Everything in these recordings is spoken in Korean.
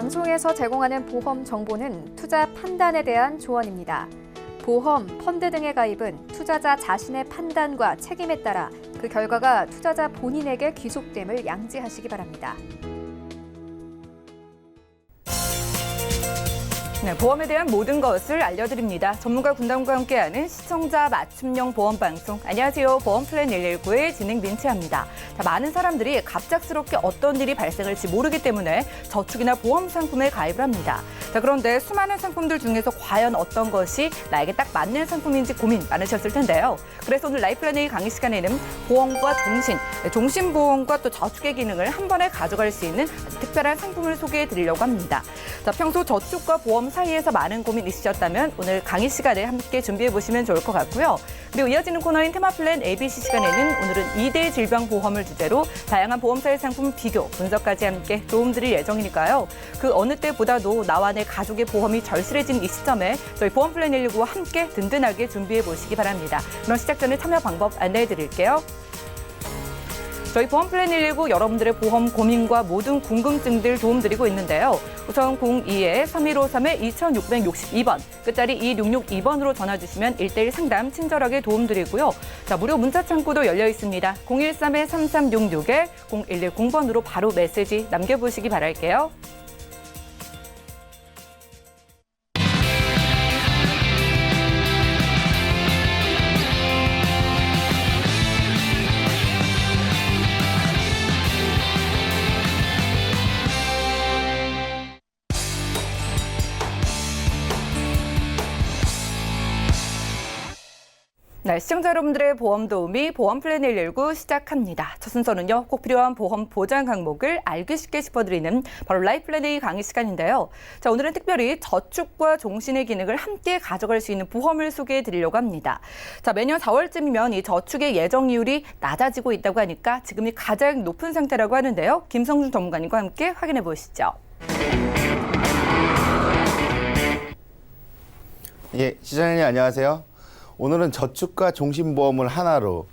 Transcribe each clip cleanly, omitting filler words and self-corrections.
방송에서 제공하는 보험 정보는 투자 판단에 대한 조언입니다. 보험, 펀드 등의 가입은 투자자 자신의 판단과 책임에 따라 그 결과가 투자자 본인에게 귀속됨을 양지하시기 바랍니다. 네, 보험에 대한 모든 것을 알려드립니다. 전문가 군단과 함께하는 시청자 맞춤형 보험 방송. 안녕하세요. 보험 플랜 119의 진행 민채합니다. 많은 사람들이 갑작스럽게 어떤 일이 발생할지 모르기 때문에 저축이나 보험 상품에 가입을 합니다. 그런데 수많은 상품들 중에서 과연 어떤 것이 나에게 딱 맞는 상품인지 고민 많으셨을 텐데요. 그래서 오늘 라이플랜의 강의 시간에는 보험과 종신보험과 또 저축의 기능을 한 번에 가져갈 수 있는 아주 특별한 상품을 소개해 드리려고 합니다. 평소 저축과 보험 사이에서 많은 고민 있으셨다면 오늘 강의 시간에 함께 준비해 보시면 좋을 것 같고요. 그리고 이어지는 코너인 테마플랜 ABC 시간에는 오늘은 2대 질병보험을 주제로 다양한 보험사의 상품 비교, 분석까지 함께 도움드릴 예정이니까요. 그 어느 때보다도 나와 내 가족의 보험이 절실해진 이 시점에 저희 보험플랜 119와 함께 든든하게 준비해 보시기 바랍니다. 그럼 시작 전에 참여 방법 안내해 드릴게요. 저희 보험플랜 119 여러분들의 보험 고민과 모든 궁금증들 도움드리고 있는데요. 우선 02-3153-2662번, 끝자리 2662번으로 전화 주시면 1:1 상담 친절하게 도움드리고요. 무료 문자 창구도 열려 있습니다. 013-3366-0110번으로 바로 메시지 남겨보시기 바랄게요. 네, 시청자 여러분들의 보험 도우미 보험 플랜 119 시작합니다. 첫 순서는요, 꼭 필요한 보험 보장 항목을 알기 쉽게 짚어드리는 바로 라이플랜의 강의 시간인데요. 오늘은 특별히 저축과 종신의 기능을 함께 가져갈 수 있는 보험을 소개해 드리려고 합니다. 매년 4월쯤이면 이 저축의 예정이율이 낮아지고 있다고 하니까 지금이 가장 높은 상태라고 하는데요. 김성준 전문가님과 함께 확인해 보시죠. 예, 시장님 안녕하세요. 오늘은 저축과 종신보험을 하나로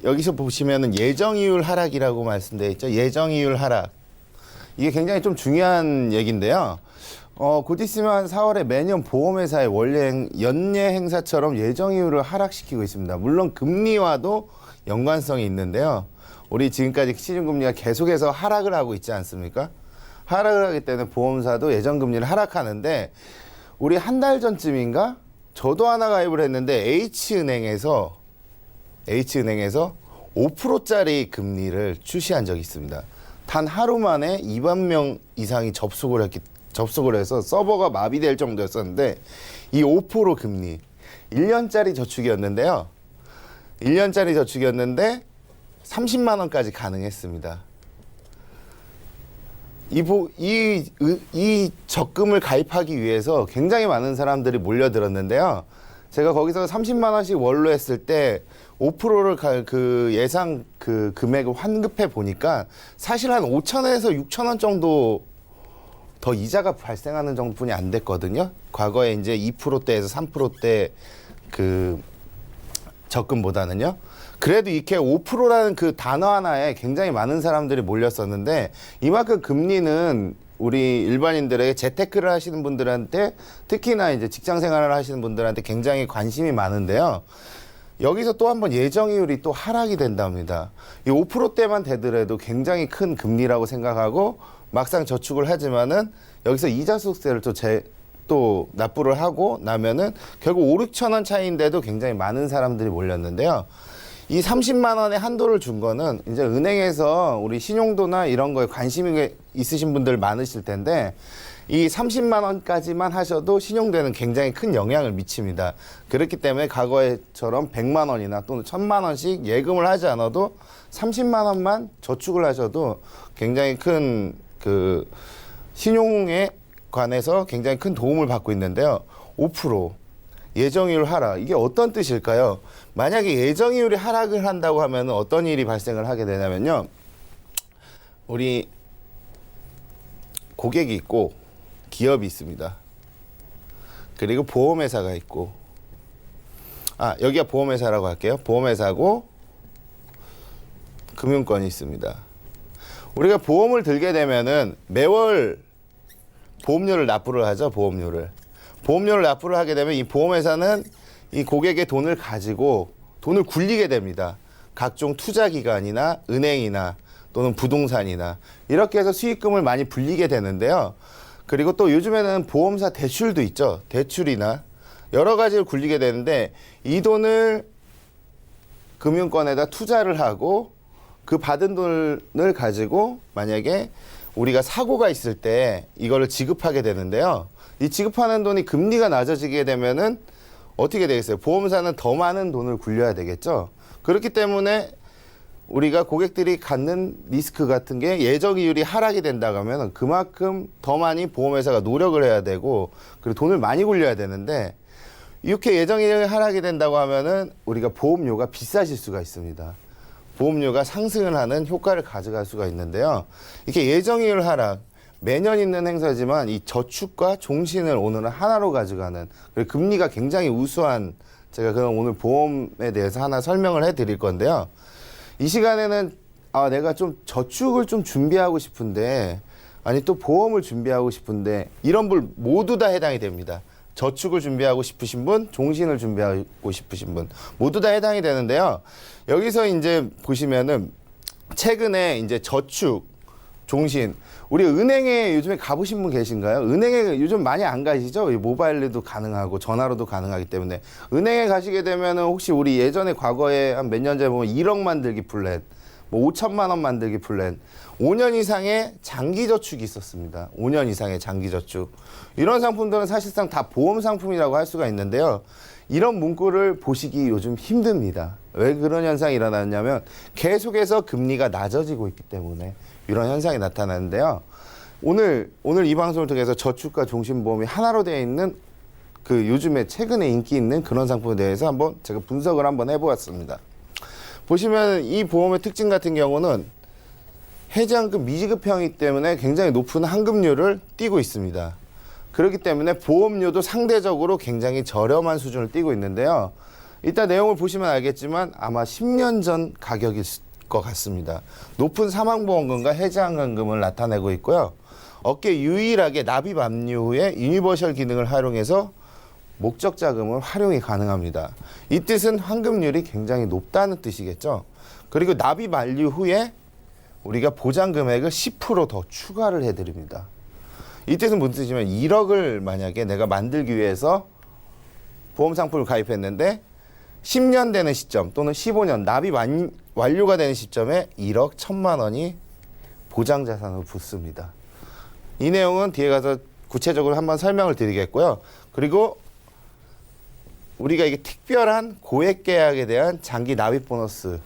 여기서 보시면은 예정이율 하락이라고 말씀되어 있죠. 예정이율 하락. 이게 굉장히 좀 중요한 얘기인데요. 곧 있으면 4월에 매년 보험회사의 연례 행사처럼 예정이율을 하락시키고 있습니다. 물론 금리와도 연관성이 있는데요. 우리 지금까지 시중금리가 계속해서 하락을 하고 있지 않습니까? 하락을 하기 때문에 보험사도 예정금리를 하락하는데 우리 한 달 전쯤인가? 저도 하나 가입을 했는데 H은행에서 5%짜리 금리를 출시한 적이 있습니다. 단 하루 만에 2만 명 이상이 접속을 해서 서버가 마비될 정도였었는데 이 5% 금리 1년짜리 저축이었는데요. 1년짜리 저축이었는데 30만 원까지 가능했습니다. 이 적금을 가입하기 위해서 굉장히 많은 사람들이 몰려들었는데요. 제가 거기서 30만 원씩 월로 했을 때 5%를 예상 금액을 환급해 보니까 사실 한 5,000원에서 6,000원 정도 더 이자가 발생하는 정도뿐이 안 됐거든요. 과거에 이제 2%대에서 3%대 적금보다는요. 그래도 이렇게 5%라는 그 단어 하나에 굉장히 많은 사람들이 몰렸었는데 이만큼 금리는 우리 일반인들에게 재테크를 하시는 분들한테 특히나 이제 직장 생활을 하시는 분들한테 굉장히 관심이 많은데요. 여기서 또 한번 예정이율이 또 하락이 된답니다. 이 5%대만 되더라도 굉장히 큰 금리라고 생각하고 막상 저축을 하지만은 여기서 이자 소득세를 또 납부를 하고 나면은 결국 5-6천 원 차이인데도 굉장히 많은 사람들이 몰렸는데요. 이 30만 원의 한도를 준 거는 이제 은행에서 우리 신용도나 이런 거에 관심이 있으신 분들 많으실 텐데 이 30만 원까지만 하셔도 신용도에는 굉장히 큰 영향을 미칩니다. 그렇기 때문에 과거에처럼 100만 원이나 또는 1000만 원씩 예금을 하지 않아도 30만 원만 저축을 하셔도 굉장히 큰 신용에 관해서 굉장히 큰 도움을 받고 있는데요. 5% 예정이율 하락, 이게 어떤 뜻일까요? 만약에 예정이율이 하락을 한다고 하면 어떤 일이 발생을 하게 되냐면요. 우리 고객이 있고 기업이 있습니다. 그리고 보험회사가 있고 여기가 보험회사라고 할게요. 보험회사고 금융권이 있습니다. 우리가 보험을 들게 되면은 매월 보험료를 납부를 하죠. 보험료를 납부를 하게 되면 이 보험회사는 이 고객의 돈을 가지고 돈을 굴리게 됩니다. 각종 투자기관이나 은행이나 또는 부동산이나 이렇게 해서 수익금을 많이 불리게 되는데요. 그리고 또 요즘에는 보험사 대출도 있죠. 대출이나 여러 가지를 굴리게 되는데 이 돈을 금융권에다 투자를 하고 그 받은 돈을 가지고 만약에 우리가 사고가 있을 때 이거를 지급하게 되는데요. 이 지급하는 돈이 금리가 낮아지게 되면은 어떻게 되겠어요? 보험사는 더 많은 돈을 굴려야 되겠죠. 그렇기 때문에 우리가 고객들이 갖는 리스크 같은 게 예정이율이 하락이 된다고 하면 그만큼 더 많이 보험회사가 노력을 해야 되고 그리고 돈을 많이 굴려야 되는데 이렇게 예정이율이 하락이 된다고 하면은 우리가 보험료가 비싸질 수가 있습니다. 보험료가 상승을 하는 효과를 가져갈 수가 있는데요. 이렇게 예정이율 하락, 매년 있는 행사지만 이 저축과 종신을 오늘은 하나로 가져가는 그리고 금리가 굉장히 우수한 제가 그럼 오늘 보험에 대해서 하나 설명을 해드릴 건데요. 이 시간에는 내가 좀 저축을 좀 준비하고 싶은데 아니 또 보험을 준비하고 싶은데 이런 분 모두 다 해당이 됩니다. 저축을 준비하고 싶으신 분, 종신을 준비하고 싶으신 분 모두 다 해당이 되는데요. 여기서 이제 보시면은 최근에 이제 저축, 종신 우리 은행에 요즘에 가보신 분 계신가요? 은행에 요즘 많이 안 가시죠? 모바일로도 가능하고 전화로도 가능하기 때문에 은행에 가시게 되면은 혹시 우리 예전에 과거에 한 몇 년 전에 보면 1억 만들기 플랜, 뭐 5천만 원 만들기 플랜, 5년 이상의 장기 저축이 있었습니다. 5년 이상의 장기 저축. 이런 상품들은 사실상 다 보험 상품이라고 할 수가 있는데요. 이런 문구를 보시기 요즘 힘듭니다. 왜 그런 현상이 일어났냐면 계속해서 금리가 낮아지고 있기 때문에 이런 현상이 나타나는데요. 오늘 이 방송을 통해서 저축과 종신보험이 하나로 되어 있는 그 요즘에 최근에 인기 있는 그런 상품에 대해서 한번 제가 분석을 한번 해보았습니다. 보시면 이 보험의 특징 같은 경우는 해지환급 미지급형이기 때문에 굉장히 높은 환급률을 띠고 있습니다. 그렇기 때문에 보험료도 상대적으로 굉장히 저렴한 수준을 띠고 있는데요. 이따 내용을 보시면 알겠지만 아마 10년 전 가격일 것 같습니다. 높은 사망보험금과 해지환급금을 나타내고 있고요. 업계 유일하게 납입 압류 후에 유니버셜 기능을 활용해서 목적 자금을 활용이 가능합니다. 이 뜻은 환급률이 굉장히 높다는 뜻이겠죠. 그리고 납입 완료 후에 우리가 보장 금액을 10% 더 추가를 해드립니다. 이 뜻은 무슨 뜻이냐면 1억을 만약에 내가 만들기 위해서 보험 상품을 가입했는데 10년 되는 시점 또는 15년 납입 완료가 되는 시점에 1억 1천만 원이 보장 자산으로 붙습니다. 이 내용은 뒤에 가서 구체적으로 한번 설명을 드리겠고요. 그리고 우리가 이게 특별한 고액 계약에 대한 장기 납입 보너스.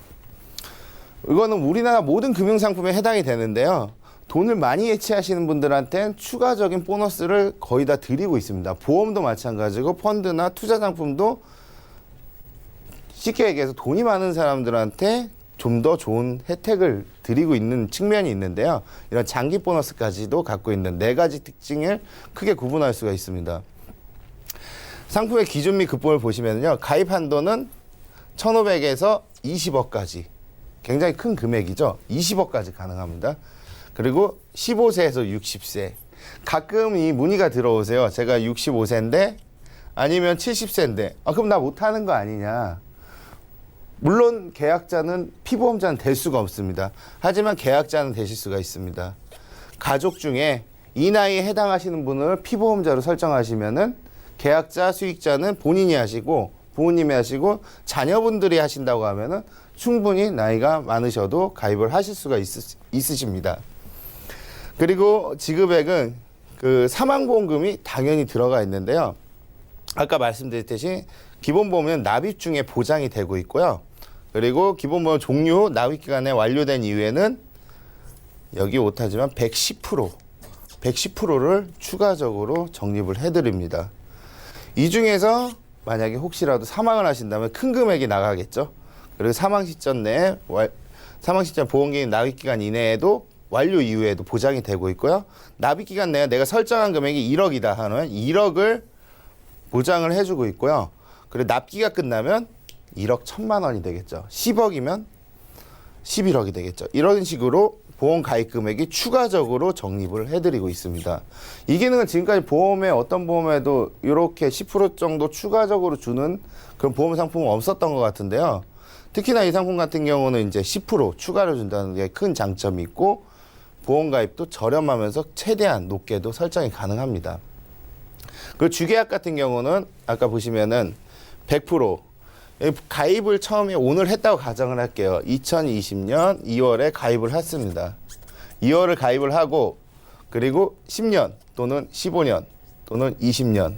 이거는 우리나라 모든 금융상품에 해당이 되는데요. 돈을 많이 예치하시는 분들한테는 추가적인 보너스를 거의 다 드리고 있습니다. 보험도 마찬가지고 펀드나 투자 상품도 쉽게 얘기해서 돈이 많은 사람들한테 좀 더 좋은 혜택을 드리고 있는 측면이 있는데요. 이런 장기 보너스까지도 갖고 있는 4가지 특징을 크게 구분할 수가 있습니다. 상품의 기준 및 급분을 보시면요. 가입 한도는 1,500에서 20억까지. 굉장히 큰 금액이죠. 20억까지 가능합니다. 그리고 15세에서 60세. 가끔 이 문의가 들어오세요. 제가 65세인데 아니면 70세인데 그럼 나 못하는 거 아니냐. 물론 계약자는 피보험자는 될 수가 없습니다. 하지만 계약자는 되실 수가 있습니다. 가족 중에 이 나이에 해당하시는 분을 피보험자로 설정하시면은 계약자, 수익자는 본인이 하시고 부모님이 하시고 자녀분들이 하신다고 하면은 충분히 나이가 많으셔도 가입을 하실 수가 있으십니다. 그리고 지급액은 그 사망보험금이 당연히 들어가 있는데요. 아까 말씀드렸듯이 기본보험은 납입 중에 보장이 되고 있고요. 그리고 기본보험 종료 후 납입기간에 완료된 이후에는 여기 못하지만 110%를 추가적으로 적립을 해드립니다. 이 중에서 만약에 혹시라도 사망을 하신다면 큰 금액이 나가겠죠. 그리고 사망 시점 내에 사망 시점 보험기간 납입기간 이내에도 완료 이후에도 보장이 되고 있고요. 납입기간 내에 내가 설정한 금액이 1억이다 하면 1억을 보장을 해주고 있고요. 그리고 납기가 끝나면 1억 1천만 원이 되겠죠. 10억이면 11억이 되겠죠. 이런 식으로 보험 가입 금액이 추가적으로 적립을 해드리고 있습니다. 이 기능은 지금까지 보험에 어떤 보험에도 이렇게 10% 정도 추가적으로 주는 그런 보험 상품은 없었던 것 같은데요. 특히나 이 상품 같은 경우는 이제 10% 추가로 준다는 게 큰 장점이 있고 보험 가입도 저렴하면서 최대한 높게도 설정이 가능합니다. 그 주계약 같은 경우는 아까 보시면은 100% 가입을 처음에 오늘 했다고 가정을 할게요. 2020년 2월에 가입을 했습니다. 2월을 가입을 하고 그리고 10년 또는 15년 또는 20년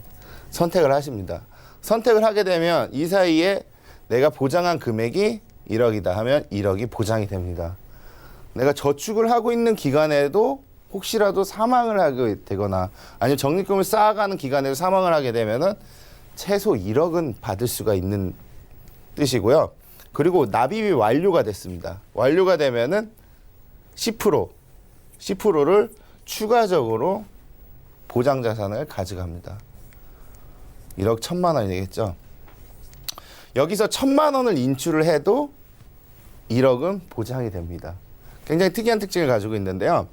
선택을 하십니다. 선택을 하게 되면 이 사이에 내가 보장한 금액이 1억이다 하면 1억이 보장이 됩니다. 내가 저축을 하고 있는 기간에도 혹시라도 사망을 하게 되거나 아니면 적립금을 쌓아가는 기간에도 사망을 하게 되면은 최소 1억은 받을 수가 있는 뜻이고요. 그리고 납입이 완료가 됐습니다. 완료가 되면은 10%를 추가적으로 보장 자산을 가져갑니다. 1억 1,000만 원이 되겠죠. 여기서 1,000만 원을 인출을 해도 1억은 보장이 됩니다. 굉장히 특이한 특징을 가지고 있는데요.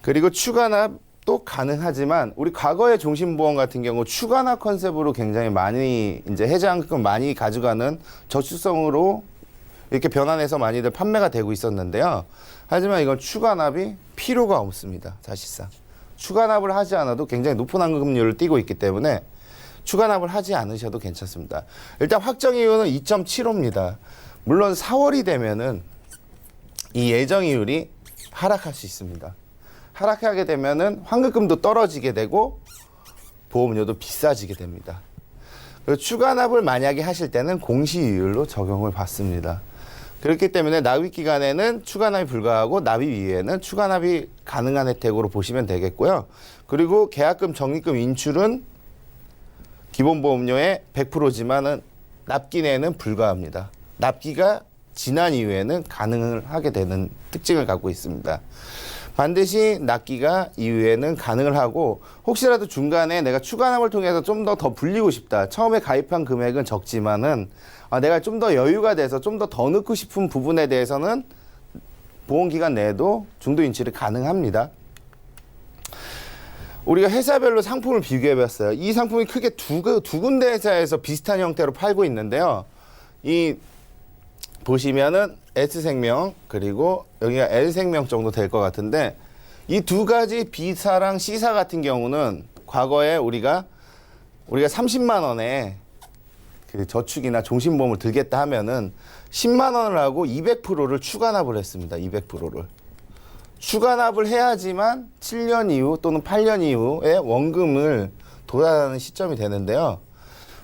그리고 추가납도 가능하지만 우리 과거의 종신보험 같은 경우 추가납 컨셉으로 굉장히 많이 이제 해지환급금 많이 가져가는 저축성으로 이렇게 변환해서 많이들 판매가 되고 있었는데요. 하지만 이건 추가납이 필요가 없습니다. 사실상 추가납을 하지 않아도 굉장히 높은 환급률을 띠고 있기 때문에 추가납을 하지 않으셔도 괜찮습니다. 일단 확정 이유는 2.75입니다. 물론 4월이 되면은 이 예정이율이 하락할 수 있습니다. 하락하게 되면은 환급금도 떨어지게 되고 보험료도 비싸지게 됩니다. 그리고 추가납을 만약에 하실 때는 공시이율로 적용을 받습니다. 그렇기 때문에 납입 기간에는 추가납이 불가하고 납입 이후에는 추가납이 가능한 혜택으로 보시면 되겠고요. 그리고 계약금, 적립금 인출은 기본보험료의 100%지만은 납기 내에는 불가합니다. 납기가 지난 이후에는 가능을 하게 되는 특징을 갖고 있습니다. 반드시 납기가 이후에는 가능을 하고 혹시라도 중간에 내가 추가납을 통해서 좀 더 불리고 싶다. 처음에 가입한 금액은 적지만은 내가 좀 더 여유가 돼서 좀 더 넣고 싶은 부분에 대해서는 보험기간 내에도 중도 인출이 가능합니다. 우리가 회사별로 상품을 비교해봤어요. 이 상품이 크게 두 군데 회사에서 비슷한 형태로 팔고 있는데요. 이 보시면은 S생명 그리고 여기가 L생명 정도 될 것 같은데 이 두 가지 B사랑 C사 같은 경우는 과거에 우리가 30만 원에 그 저축이나 종신보험을 들겠다 하면은 10만 원을 하고 200%를 추가납을 했습니다. 200%를. 추가납을 해야지만 7년 이후 또는 8년 이후에 원금을 도달하는 시점이 되는데요.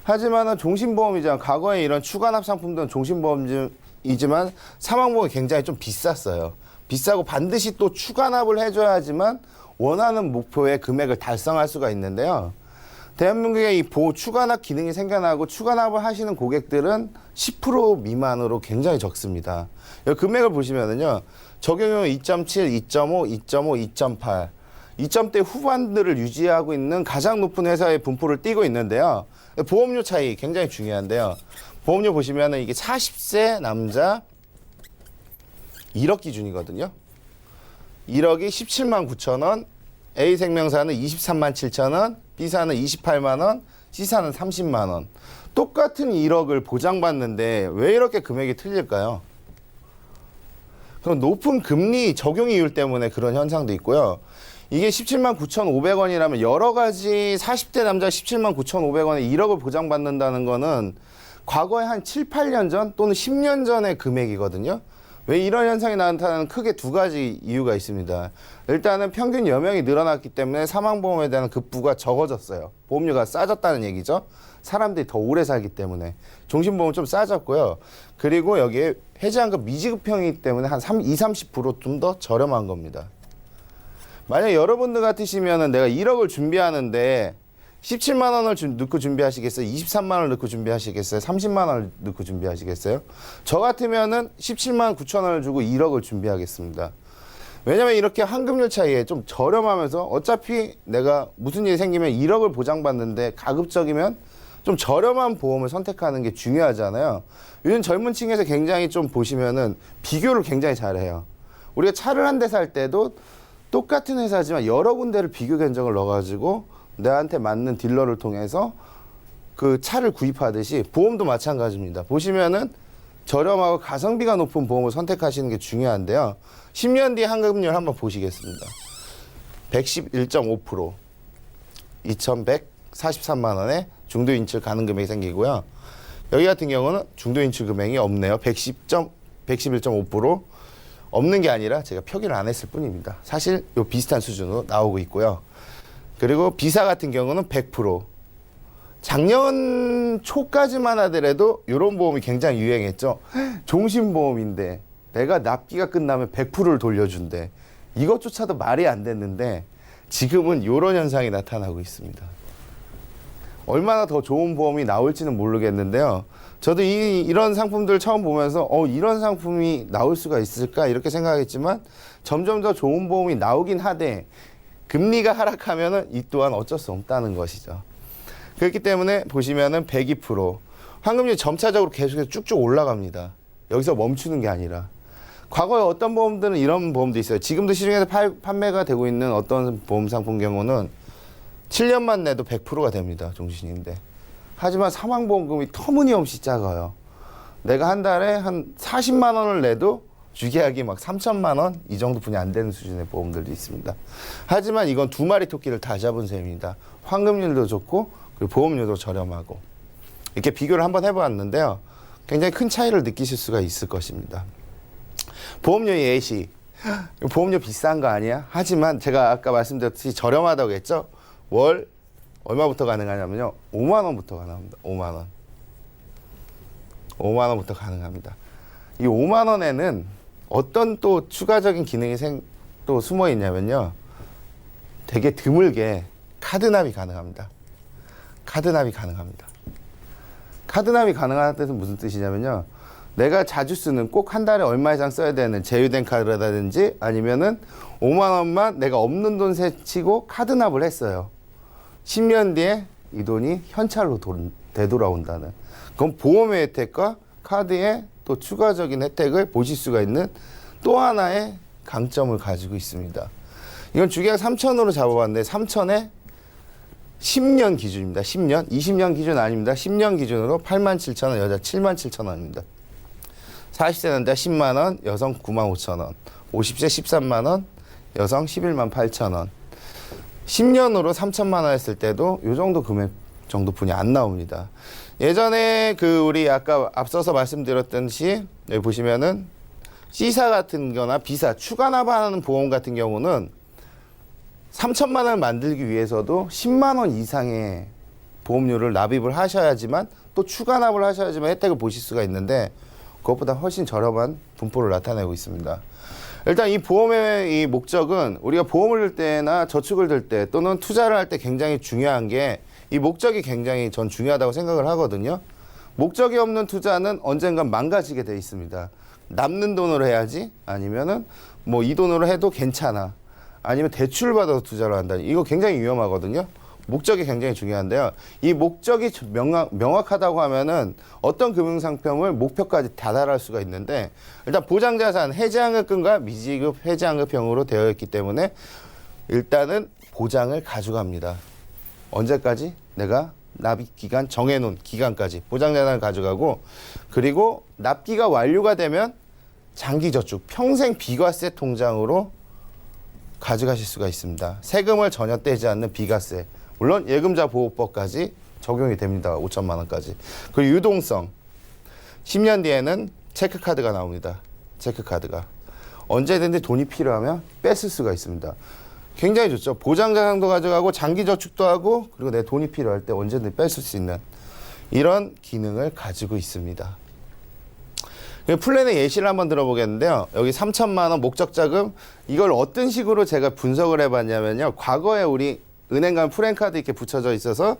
하지만은 종신보험이잖아. 과거에 이런 추가납 상품들은 종신보험이지만 사망보험이 굉장히 좀 비쌌어요. 비싸고 반드시 또 추가납을 해줘야지만 원하는 목표의 금액을 달성할 수가 있는데요. 대한민국에 이 추가납 기능이 생겨나고 추가납을 하시는 고객들은 10% 미만으로 굉장히 적습니다. 여기 금액을 보시면은요. 적용료 2.7, 2.5, 2.5, 2.8, 2점대 후반들을 유지하고 있는 가장 높은 회사의 분포를 띠고 있는데요. 보험료 차이 굉장히 중요한데요. 보험료 보시면은 이게 40세 남자 1억 기준이거든요. 1억이 17만 9천 원, A생명사는 23만 7천 원, B사는 28만 원, C사는 30만 원. 똑같은 1억을 보장받는데 왜 이렇게 금액이 틀릴까요? 그럼 높은 금리 적용 이율 때문에 그런 현상도 있고요. 이게 17만 9,500원이라면 여러 가지 40대 남자 17만 9,500원에 1억을 보장받는다는 거는 과거에 한 7, 8년 전 또는 10년 전의 금액이거든요. 왜 이런 현상이 나타나는 크게 두 가지 이유가 있습니다. 일단은 평균 여명이 늘어났기 때문에 사망보험에 대한 급부가 적어졌어요. 보험료가 싸졌다는 얘기죠. 사람들이 더 오래 살기 때문에. 종신보험은 좀 싸졌고요. 그리고 여기에 해지환급 미지급형이기 때문에 한 20, 30% 좀 더 저렴한 겁니다. 만약 여러분들 같으시면은 내가 1억을 준비하는데 17만 원을 넣고 준비하시겠어요? 23만 원을 넣고 준비하시겠어요? 30만 원을 넣고 준비하시겠어요? 저 같으면은 17만 9천 원을 주고 1억을 준비하겠습니다. 왜냐면 이렇게 환급률 차이에 좀 저렴하면서 어차피 내가 무슨 일이 생기면 1억을 보장받는데 가급적이면 좀 저렴한 보험을 선택하는 게 중요하잖아요. 요즘 젊은 층에서 굉장히 좀 보시면은 비교를 굉장히 잘해요. 우리가 차를 한 대 살 때도 똑같은 회사지만 여러 군데를 비교 견적을 넣어가지고 나한테 맞는 딜러를 통해서 그 차를 구입하듯이 보험도 마찬가지입니다. 보시면은 저렴하고 가성비가 높은 보험을 선택하시는 게 중요한데요. 10년 뒤에 환급률 한번 보시겠습니다. 111.5%, 2,143만 원에 중도 인출 가능 금액이 생기고요. 여기 같은 경우는 중도 인출 금액이 없네요. 111.5%. 없는 게 아니라 제가 표기를 안 했을 뿐입니다. 사실 요 비슷한 수준으로 나오고 있고요. 그리고 비사 같은 경우는 100%. 작년 초까지만 하더라도 이런 보험이 굉장히 유행했죠. 종신보험인데 내가 납기가 끝나면 100%를 돌려준대. 이것조차도 말이 안 됐는데 지금은 이런 현상이 나타나고 있습니다. 얼마나 더 좋은 보험이 나올지는 모르겠는데요. 저도 이런 상품들 처음 보면서 이런 상품이 나올 수가 있을까 이렇게 생각했지만 점점 더 좋은 보험이 나오긴 하되 금리가 하락하면은 이 또한 어쩔 수 없다는 것이죠. 그렇기 때문에 보시면은 102%, 환급률이 점차적으로 계속해서 쭉쭉 올라갑니다. 여기서 멈추는 게 아니라. 과거에 어떤 보험들은 이런 보험도 있어요. 지금도 시중에서 판매가 되고 있는 어떤 보험 상품 경우는 7년만 내도 100%가 됩니다. 종신인데. 하지만 사망보험금이 터무니없이 작아요. 내가 한 달에 한 40만 원을 내도 주계약이 막 3천만 원 이 정도뿐이 안 되는 수준의 보험들도 있습니다. 하지만 이건 두 마리 토끼를 다 잡은 셈입니다. 환급률도 좋고 그리고 보험료도 저렴하고. 이렇게 비교를 한번 해보았는데요. 굉장히 큰 차이를 느끼실 수가 있을 것입니다. 보험료 예시. 보험료 비싼 거 아니야? 하지만 제가 아까 말씀드렸듯이 저렴하다고 했죠? 월 얼마부터 가능하냐면요. 5만 원부터 가능합니다. 5만 원. 5만 원부터 가능합니다. 이 5만 원에는 어떤 또 추가적인 기능이 또 숨어 있냐면요. 되게 드물게 카드납이 가능합니다. 카드납이 가능합니다. 카드납이 가능한 뜻은 무슨 뜻이냐면요. 내가 자주 쓰는 꼭 한 달에 얼마 이상 써야 되는 제휴된 카드라든지 아니면은 5만 원만 내가 없는 돈 세치고 카드납을 했어요. 10년 뒤에 이 돈이 현찰로 되돌아온다는. 그건 보험의 혜택과 카드의 또 추가적인 혜택을 보실 수가 있는 또 하나의 강점을 가지고 있습니다. 이건 주계약 3천으로 잡아봤는데 3천에 10년 기준입니다. 10년, 20년 기준 아닙니다. 10년 기준으로 87,000원, 여자 77,000원입니다. 40세 남자 10만 원, 여성 9만 5천 원. 50세 13만 원, 여성 11만 8천 원. 10년으로 3천만 원 했을 때도 이 정도 금액 정도뿐이 안 나옵니다. 예전에 우리 아까 앞서서 말씀드렸듯이 여기 보시면은 C사 같은 거나 B사 추가 납하는 보험 같은 경우는 3천만 원을 만들기 위해서도 10만 원 이상의 보험료를 납입을 하셔야지만 또 추가 납을 하셔야지만 혜택을 보실 수가 있는데 그것보다 훨씬 저렴한 분포를 나타내고 있습니다. 일단 이 보험의 이 목적은 우리가 보험을 들 때나 저축을 들 때 또는 투자를 할 때 굉장히 중요한 게 이 목적이 굉장히 전 중요하다고 생각을 하거든요. 목적이 없는 투자는 언젠간 망가지게 돼 있습니다. 남는 돈으로 해야지 아니면은 뭐 이 돈으로 해도 괜찮아 아니면 대출을 받아서 투자를 한다. 이거 굉장히 위험하거든요. 목적이 굉장히 중요한데요. 이 목적이 명확하다고 하면은 어떤 금융상품을 목표까지 다달할 수가 있는데 일단 보장자산 해지환급금과 미지급 해지환급형으로 되어 있기 때문에 일단은 보장을 가져갑니다. 언제까지? 내가 납입 기간 정해놓은 기간까지 보장자산을 가져가고 그리고 납기가 완료가 되면 장기저축 평생 비과세 통장으로 가져가실 수가 있습니다. 세금을 전혀 떼지 않는 비과세. 물론 예금자 보호법까지 적용이 됩니다. 5천만 원까지. 그리고 유동성. 10년 뒤에는 체크카드가 나옵니다. 체크카드가. 언제든지 돈이 필요하면 뺏을 수가 있습니다. 굉장히 좋죠. 보장자산도 가져가고 장기저축도 하고 그리고 내 돈이 필요할 때 언제든지 뺏을 수 있는 이런 기능을 가지고 있습니다. 플랜의 예시를 한번 들어보겠는데요. 여기 3천만 원 목적자금 이걸 어떤 식으로 제가 분석을 해봤냐면요. 과거에 우리 은행 가면 프랜카드 이렇게 붙여져 있어서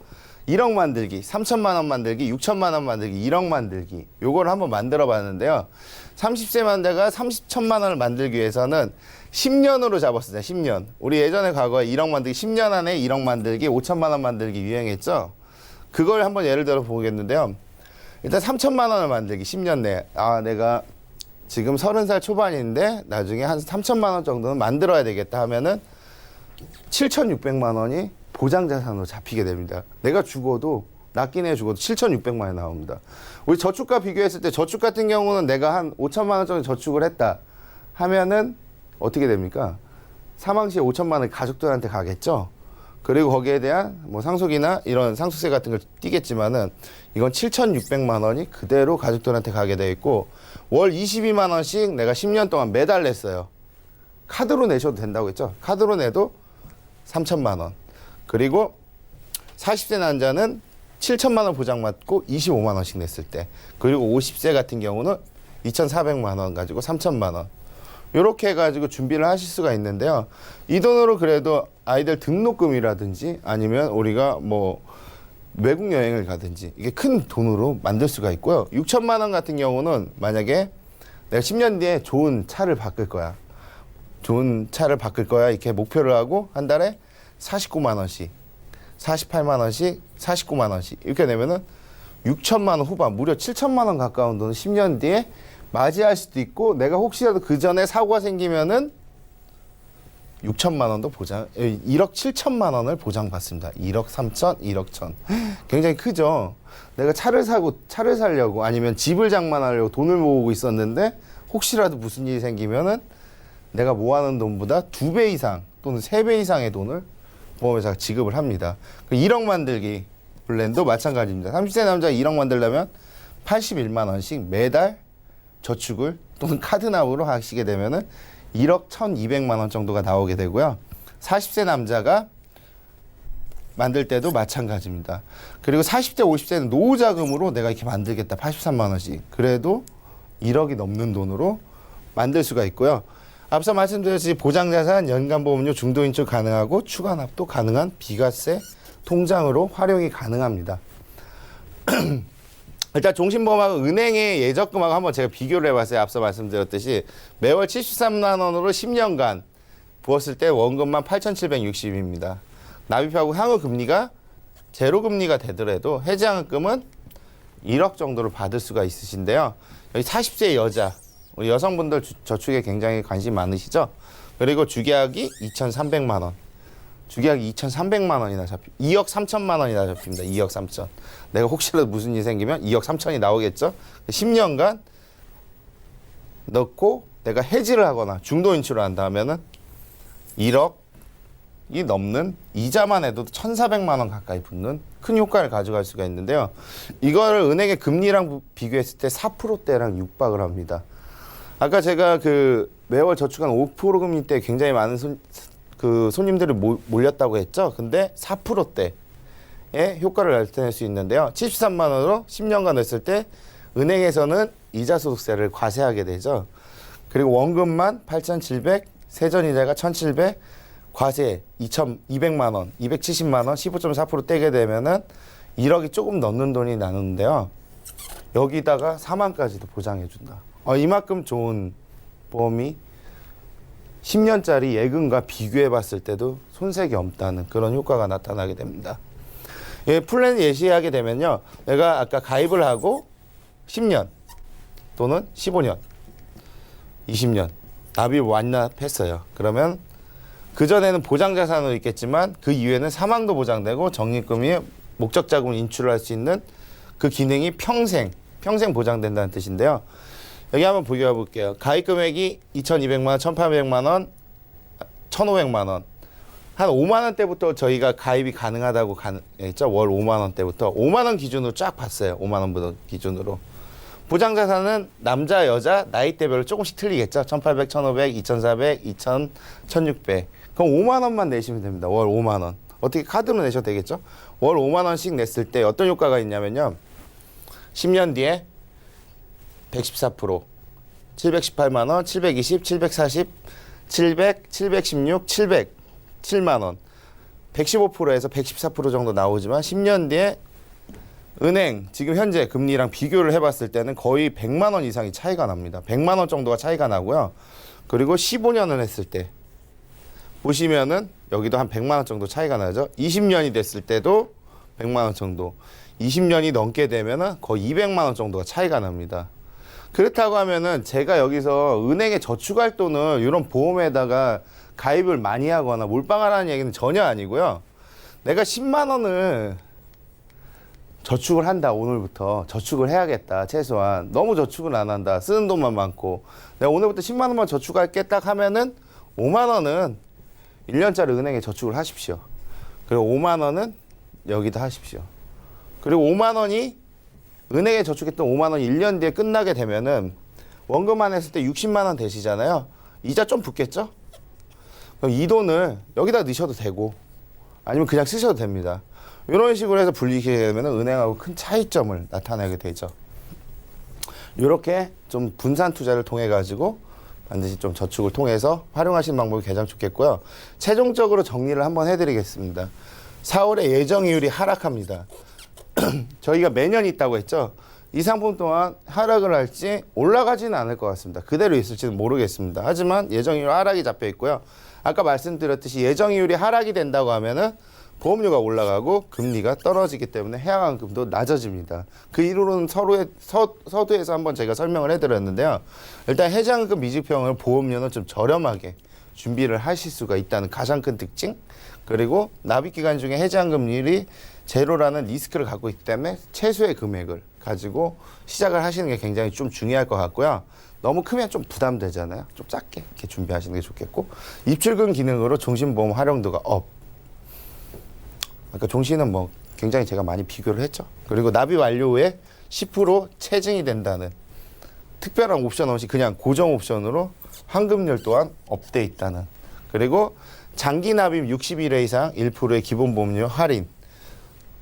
1억 만들기, 3천만 원 만들기, 6천만 원 만들기, 1억 만들기 요걸 한번 만들어 봤는데요. 30세 만대가 30천만 원을 만들기 위해서는 10년으로 잡았습니다. 10년. 우리 예전에 과거에 1억 만들기 10년 안에 1억 만들기, 5천만 원 만들기 유행했죠. 그걸 한번 예를 들어 보겠는데요. 일단 3천만 원을 만들기 10년 내에 내가 지금 30살 초반인데 나중에 한 3천만 원 정도는 만들어야 되겠다 하면은 7,600만 원이 보장자산으로 잡히게 됩니다. 내가 죽어도 낚인 애 죽어도 7,600만 원이 나옵니다. 우리 저축과 비교했을 때 저축 같은 경우는 내가 한 5천만 원 정도 저축을 했다 하면은 어떻게 됩니까? 사망 시에 5천만 원이 가족들한테 가겠죠. 그리고 거기에 대한 뭐 상속이나 이런 상속세 같은 걸 띄겠지만은 이건 7,600만 원이 그대로 가족들한테 가게 돼 있고 월 22만 원씩 내가 10년 동안 매달 냈어요. 카드로 내셔도 된다고 했죠. 카드로 내도 3천만 원. 그리고 40세 난자는 7천만 원 보장받고 25만 원씩 냈을 때. 그리고 50세 같은 경우는 2,400만 원 가지고 3천만 원. 이렇게 해가지고 준비를 하실 수가 있는데요. 이 돈으로 그래도 아이들 등록금이라든지 아니면 우리가 뭐 외국 여행을 가든지 이게 큰 돈으로 만들 수가 있고요. 6천만 원 같은 경우는 만약에 내가 10년 뒤에 좋은 차를 바꿀 거야. 좋은 차를 바꿀 거야. 이렇게 목표를 하고 한 달에 49만 원씩, 48만 원씩, 49만 원씩 이렇게 내면은 6천만 원 후반, 무려 7천만 원 가까운 돈을 10년 뒤에 맞이할 수도 있고 내가 혹시라도 그 전에 사고가 생기면은 6천만 원도 보장, 1억 7천만 원을 보장받습니다. 1억 3천, 1억 1천. 굉장히 크죠. 내가 차를 사려고 아니면 집을 장만하려고 돈을 모으고 있었는데 혹시라도 무슨 일이 생기면은 내가 모아놓은 돈보다 2배 이상 또는 3배 이상의 돈을 보험회사가 지급을 합니다. 1억 만들기 플랜도 마찬가지입니다. 30세 남자가 1억 만들려면 81만 원씩 매달 저축을 또는 카드납으로 하시게 되면은 1억 1,200만 원 정도가 나오게 되고요. 40세 남자가 만들 때도 마찬가지입니다. 그리고 40대, 50세는 노후자금으로 내가 이렇게 만들겠다. 83만 원씩. 그래도 1억이 넘는 돈으로 만들 수가 있고요. 앞서 말씀드렸듯이 보장자산, 연간보험료, 중도인출 가능하고 추가납도 가능한 비과세 통장으로 활용이 가능합니다. 일단 종신보험하고 은행의 예적금하고 한번 제가 비교를 해봤어요. 앞서 말씀드렸듯이 매월 73만 원으로 10년간 부었을 때 원금만 8,760입니다. 납입하고 향후 금리가 제로 금리가 되더라도 해지환급금은 1억 정도를 받을 수가 있으신데요. 여기 40세 여자, 우리 여성분들 저축에 굉장히 관심 많으시죠? 그리고 주계약이 2,300만 원. 주계약이 2,300만 원이나 2억 3천만 원이나 잡힙니다. 2억 3천. 내가 혹시라도 무슨 일이 생기면 2억 3천이 나오겠죠? 10년간 넣고 내가 해지를 하거나 중도 인출을 한다 하면은 1억이 넘는 이자만 해도 1,400만 원 가까이 붙는 큰 효과를 가져갈 수가 있는데요. 이거를 은행의 금리랑 비교했을 때 4%대랑 육박을 합니다. 아까 제가 그 매월 저축한 5% 금리 때 굉장히 많은 손님들이 몰렸다고 했죠. 근데 4%대의 효과를 나타낼 수 있는데요. 73만 원으로 10년간 냈을 때 은행에서는 이자 소득세를 과세하게 되죠. 그리고 원금만 8,700, 세전이자가 1,700, 과세 2,200만 원, 270만 원, 15.4% 떼게 되면은 1억이 조금 넘는 돈이 나누는데요. 여기다가 4만까지도 보장해 준다. 이만큼 좋은 보험이 10년짜리 예금과 비교해 봤을 때도 손색이 없다는 그런 효과가 나타나게 됩니다. 예, 플랜 예시하게 되면요. 내가 아까 가입을 하고 10년 또는 15년, 20년 납입 완납했어요. 그러면 그전에는 보장자산으로 있겠지만 그 이후에는 사망도 보장되고 적립금이 목적자금을 인출을 할 수 있는 그 기능이 평생 보장된다는 뜻인데요. 여기 한번 비교해 볼게요. 가입 금액이 2,200만 원, 1,800만 원, 1,500만 원. 한 5만 원대부터 저희가 가입이 가능하다고 했죠. 월 5만 원대부터 5만 원 기준으로 쫙 봤어요. 5만 원 기준으로. 보장자산은 남자, 여자, 나이대별로 조금씩 틀리겠죠. 1,800, 1,500, 2,400, 2,000, 1,600. 그럼 5만 원만 내시면 됩니다. 월 5만 원. 어떻게 카드로 내셔도 되겠죠. 월 5만 원씩 냈을 때 어떤 효과가 있냐면요. 10년 뒤에 114%, 718만 원, 720, 740, 700, 716, 700, 7만 원. 115%에서 114% 정도 나오지만 10년 뒤에 은행 지금 현재 금리랑 비교를 해봤을 때는 거의 100만 원 이상이 차이가 납니다. 100만 원 정도가 차이가 나고요. 그리고 15년을 했을 때 보시면은 여기도 한 100만 원 정도 차이가 나죠. 20년이 됐을 때도 100만 원 정도. 20년이 넘게 되면은 거의 200만 원 정도가 차이가 납니다. 그렇다고 하면은 제가 여기서 은행에 저축할 돈을 이런 보험에다가 가입을 많이 하거나 몰빵하라는 얘기는 전혀 아니고요. 내가 10만 원을 저축을 한다. 오늘부터 저축을 해야겠다. 최소한 너무 저축은 안 한다. 쓰는 돈만 많고 내가 오늘부터 10만 원만 저축할게 딱 하면은 5만 원은 1년짜리 은행에 저축을 하십시오. 그리고 5만 원은 여기다 하십시오. 그리고 5만 원이 은행에 저축했던 5만 원이 1년 뒤에 끝나게 되면은 원금만 했을 때 60만 원 되시잖아요. 이자 좀 붙겠죠? 그럼 이 돈을 여기다 넣으셔도 되고 아니면 그냥 쓰셔도 됩니다. 이런 식으로 해서 불리게 되면 은행하고 큰 차이점을 나타내게 되죠. 이렇게 좀 분산 투자를 통해 가지고 반드시 좀 저축을 통해서 활용하시는 방법이 가장 좋겠고요. 최종적으로 정리를 한번 해드리겠습니다. 4월에 예정이율이 하락합니다. 저희가 매년 있다고 했죠. 이 상품 또한 하락을 할지 올라가지는 않을 것 같습니다. 그대로 있을지는 모르겠습니다. 하지만 예정이율 하락이 잡혀 있고요. 아까 말씀드렸듯이 예정이율이 하락이 된다고 하면은 보험료가 올라가고 금리가 떨어지기 때문에 해약환급도 낮아집니다. 그 이유로는 서두에서 한번 제가 설명을 해드렸는데요. 일단 해지환급 미지평을 보험료는 좀 저렴하게 준비를 하실 수가 있다는 가장 큰 특징. 그리고 납입기간 중에 해지환급률이 제로라는 리스크를 갖고 있기 때문에 최소의 금액을 가지고 시작을 하시는 게 굉장히 좀 중요할 것 같고요. 너무 크면 좀 부담되잖아요. 좀 작게 이렇게 준비하시는 게 좋겠고 입출금 기능으로 종신보험 활용도가 업. 그러니까 종신은 뭐 굉장히 제가 많이 비교를 했죠. 그리고 납입 완료 후에 10% 체증이 된다는 특별한 옵션 없이 그냥 고정 옵션으로 환급률 또한 업돼 있다는. 그리고 장기 납입 60일 이상 1%의 기본 보험료 할인.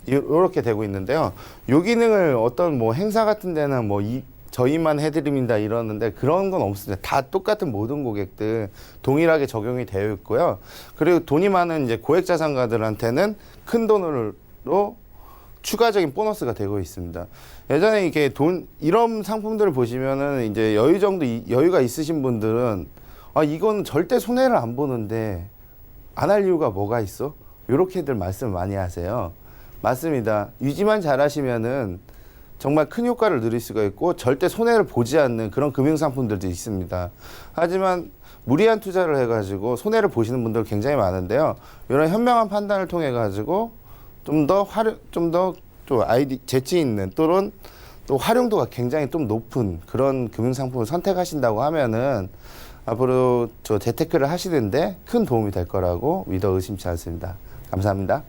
이렇게 되고 있는데요. 이 기능을 어떤 뭐 행사 같은 데는 뭐 저희만 해드립니다 이러는데 그런 건 없습니다. 다 똑같은 모든 고객들 동일하게 적용이 되어 있고요. 그리고 돈이 많은 이제 고액 자산가들한테는 큰 돈으로 추가적인 보너스가 되고 있습니다. 예전에 이렇게 이런 상품들을 보시면은 이제 여유가 있으신 분들은 아 이건 절대 손해를 안 보는데 안 할 이유가 뭐가 있어? 이렇게들 말씀을 많이 하세요. 맞습니다. 유지만 잘하시면은 정말 큰 효과를 누릴 수가 있고 절대 손해를 보지 않는 그런 금융상품들도 있습니다. 하지만 무리한 투자를 해가지고 손해를 보시는 분들 굉장히 많은데요. 이런 현명한 판단을 통해 가지고 좀 더 재치 있는 또는 또 활용도가 굉장히 좀 높은 그런 금융상품을 선택하신다고 하면은 앞으로 저 재테크를 하시는데 큰 도움이 될 거라고 믿어 의심치 않습니다. 감사합니다.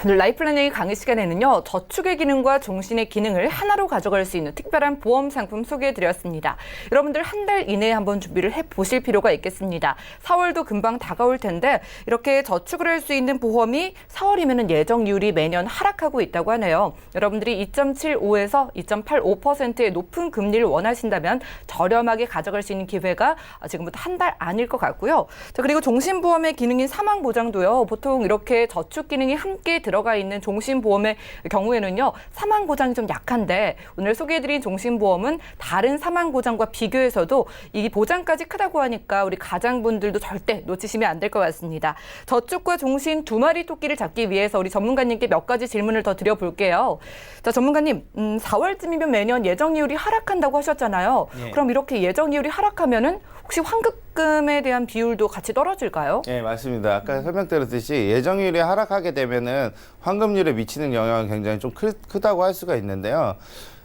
오늘 라이플라닝 강의 시간에는요. 저축의 기능과 종신의 기능을 하나로 가져갈 수 있는 특별한 보험 상품 소개해드렸습니다. 여러분들 한 달 이내에 한번 준비를 해보실 필요가 있겠습니다. 4월도 금방 다가올 텐데 이렇게 저축을 할 수 있는 보험이 4월이면 예정이율이 매년 하락하고 있다고 하네요. 여러분들이 2.75에서 2.85%의 높은 금리를 원하신다면 저렴하게 가져갈 수 있는 기회가 지금부터 한 달 안일 것 같고요. 자, 그리고 종신보험의 기능인 사망보장도요. 보통 이렇게 저축 기능이 함께 들어가 있는 종신보험의 경우에는요. 사망보장이 좀 약한데 오늘 소개해드린 종신보험은 다른 사망보장과 비교해서도 이 보장까지 크다고 하니까 우리 가장분들도 절대 놓치시면 안 될 것 같습니다. 저축과 종신 두 마리 토끼를 잡기 위해서 우리 전문가님께 몇 가지 질문을 더 드려볼게요. 자, 전문가님, 4월쯤이면 매년 예정이율이 하락한다고 하셨잖아요. 네. 그럼 이렇게 예정이율이 하락하면은 혹시 환급금에 대한 비율도 같이 떨어질까요? 네, 맞습니다. 아까 설명드렸듯이 예정률이 하락하게 되면은 환급률에 미치는 영향은 굉장히 좀 크다고 할 수가 있는데요.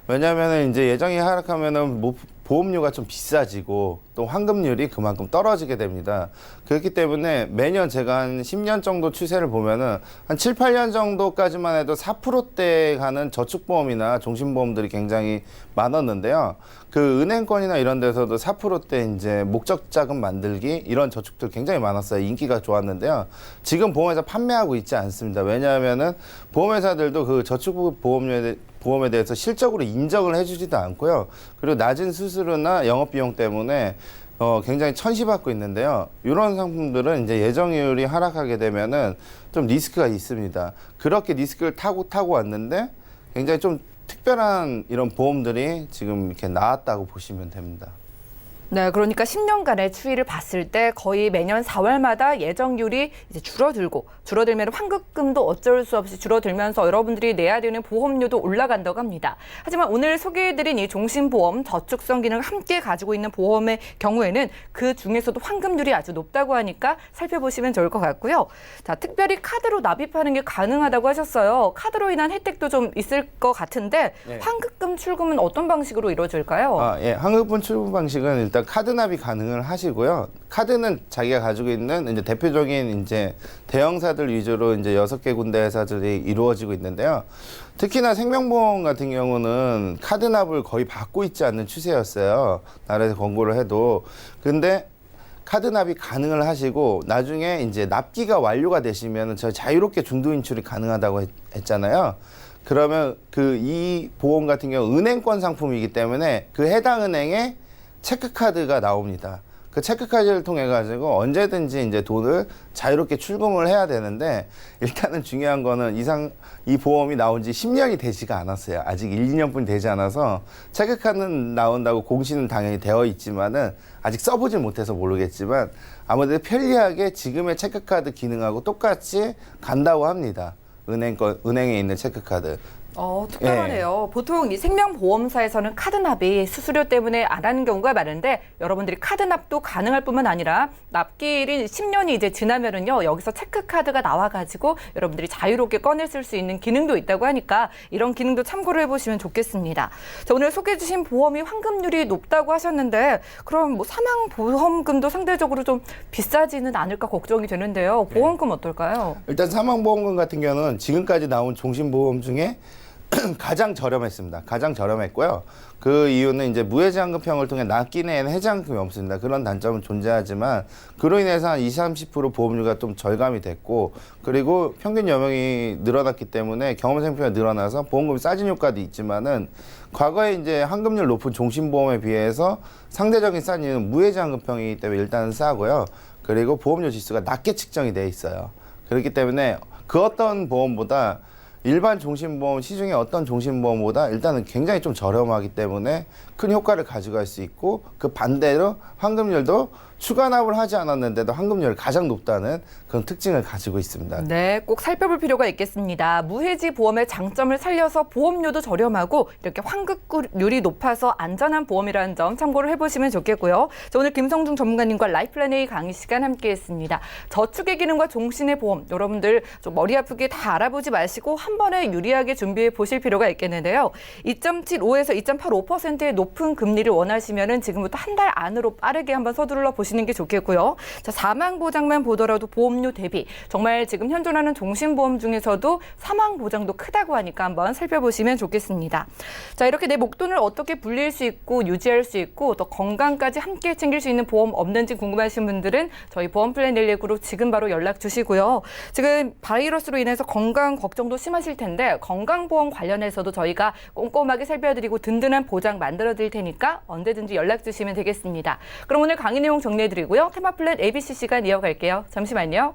왜냐하면 이제 예정이 하락하면은 보험료가 좀 비싸지고 또 환급률이 그만큼 떨어지게 됩니다. 그렇기 때문에 매년 제가 한 10년 정도 추세를 보면은 한 7, 8년 정도까지만 해도 4%대 가는 저축보험이나 종신보험들이 굉장히 많았는데요. 그 은행권이나 이런 데서도 4%대 이제 목적 자금 만들기 이런 저축들 굉장히 많았어요. 인기가 좋았는데요. 지금 보험회사 판매하고 있지 않습니다. 왜냐하면은 보험회사들도 그 저축보험에 대해서 실적으로 인정을 해주지도 않고요. 그리고 낮은 수수료나 영업비용 때문에 굉장히 천시받고 있는데요. 이런 상품들은 이제 예정이율이 하락하게 되면은 좀 리스크가 있습니다. 그렇게 리스크를 타고 왔는데 굉장히 좀 특별한 이런 보험들이 지금 이렇게 나왔다고 보시면 됩니다. 네, 그러니까 10년간의 추이를 봤을 때 거의 매년 4월마다 예정률이 이제 줄어들면 환급금도 어쩔 수 없이 줄어들면서 여러분들이 내야 되는 보험료도 올라간다고 합니다. 하지만 오늘 소개해드린 이 종신보험 저축성 기능을 함께 가지고 있는 보험의 경우에는 그 중에서도 환급률이 아주 높다고 하니까 살펴보시면 좋을 것 같고요. 자, 특별히 카드로 납입하는 게 가능하다고 하셨어요. 카드로 인한 혜택도 좀 있을 것 같은데 네. 환급금 출금은 어떤 방식으로 이루어질까요? 예, 환급분 출금 방식은 일단 카드 납입 가능을 하시고요. 카드는 자기가 가지고 있는 이제 대표적인 이제 대형사들 위주로 이제 6개 군데 회사들이 이루어지고 있는데요. 특히나 생명보험 같은 경우는 카드 납을 거의 받고 있지 않는 추세였어요. 나라에서 권고를 해도. 근데 카드 납입 가능을 하시고 나중에 이제 납기가 완료가 되시면 저 자유롭게 중도 인출이 가능하다고 했잖아요. 그러면 이 보험 같은 경우 은행권 상품이기 때문에 그 해당 은행에 체크카드가 나옵니다. 그 체크카드를 통해 가지고 언제든지 이제 돈을 자유롭게 출금을 해야 되는데 일단은 중요한 거는 이 보험이 나온 지 10년이 되지가 않았어요. 아직 1, 2년뿐이 되지 않아서 체크카드는 나온다고 공시는 당연히 되어 있지만은 아직 써보질 못해서 모르겠지만 아무래도 편리하게 지금의 체크카드 기능하고 똑같이 간다고 합니다. 은행에 있는 체크카드. 특별하네요. 보통 이 생명보험사에서는 카드 납이 수수료 때문에 안 하는 경우가 많은데 여러분들이 카드 납도 가능할 뿐만 아니라 납기일이 10년이 이제 지나면은요, 여기서 체크카드가 나와가지고 여러분들이 자유롭게 꺼내 쓸 수 있는 기능도 있다고 하니까 이런 기능도 참고를 해보시면 좋겠습니다. 자, 오늘 소개해주신 보험이 환급률이 높다고 하셨는데 그럼 뭐 사망보험금도 상대적으로 좀 비싸지는 않을까 걱정이 되는데요. 보험금 어떨까요? 일단 사망보험금 같은 경우는 지금까지 나온 종신보험 중에 가장 저렴했습니다. 가장 저렴했고요. 그 이유는 이제 무해지환급형을 통해 납기 내에는 해지환급이 없습니다. 그런 단점은 존재하지만 그로 인해서 한 20, 30% 보험료가 좀 절감이 됐고 그리고 평균 여명이 늘어났기 때문에 경험 생표가 늘어나서 보험금이 싸진 효과도 있지만은 과거에 이제 환급률 높은 종신보험에 비해서 상대적인 싼 이유는 무해지환급형이기 때문에 일단은 싸고요. 그리고 보험료 지수가 낮게 측정이 돼 있어요. 그렇기 때문에 그 어떤 보험보다 일반 종신보험, 시중의 어떤 종신보험보다 일단은 굉장히 좀 저렴하기 때문에 큰 효과를 가져갈 수 있고 그 반대로 환급률도 추가 납을 하지 않았는데도 환급률이 가장 높다는 그런 특징을 가지고 있습니다. 네, 꼭 살펴볼 필요가 있겠습니다. 무해지 보험의 장점을 살려서 보험료도 저렴하고 이렇게 환급률이 높아서 안전한 보험이라는 점 참고를 해보시면 좋겠고요. 자, 오늘 김성중 전문가님과 라이플랜 A 강의 시간 함께했습니다. 저축의 기능과 종신의 보험, 여러분들 좀 머리 아프게 다 알아보지 마시고 한 번에 유리하게 준비해 보실 필요가 있겠는데요. 2.75에서 2.85%의 높은 금리를 원하시면은 지금부터 한 달 안으로 빠르게 한번 서둘러 보시는 게 좋겠고요. 자, 사망보장만 보더라도 보험료 대비 정말 지금 현존하는 종신보험 중에서도 사망보장도 크다고 하니까 한번 살펴보시면 좋겠습니다. 자, 이렇게 내 목돈을 어떻게 불릴 수 있고 유지할 수 있고 또 건강까지 함께 챙길 수 있는 보험 없는지 궁금하신 분들은 저희 보험플랜 119로 지금 바로 연락 주시고요. 지금 바이러스로 인해서 건강 걱정도 심하실 텐데 건강보험 관련해서도 저희가 꼼꼼하게 살펴드리고 든든한 보장 만들어 드릴 테니까 언제든지 연락 주시면 되겠습니다. 그럼 오늘 강의 내용 정리해드리고요. 테마플랜 ABC 시간 이어갈게요. 잠시만요.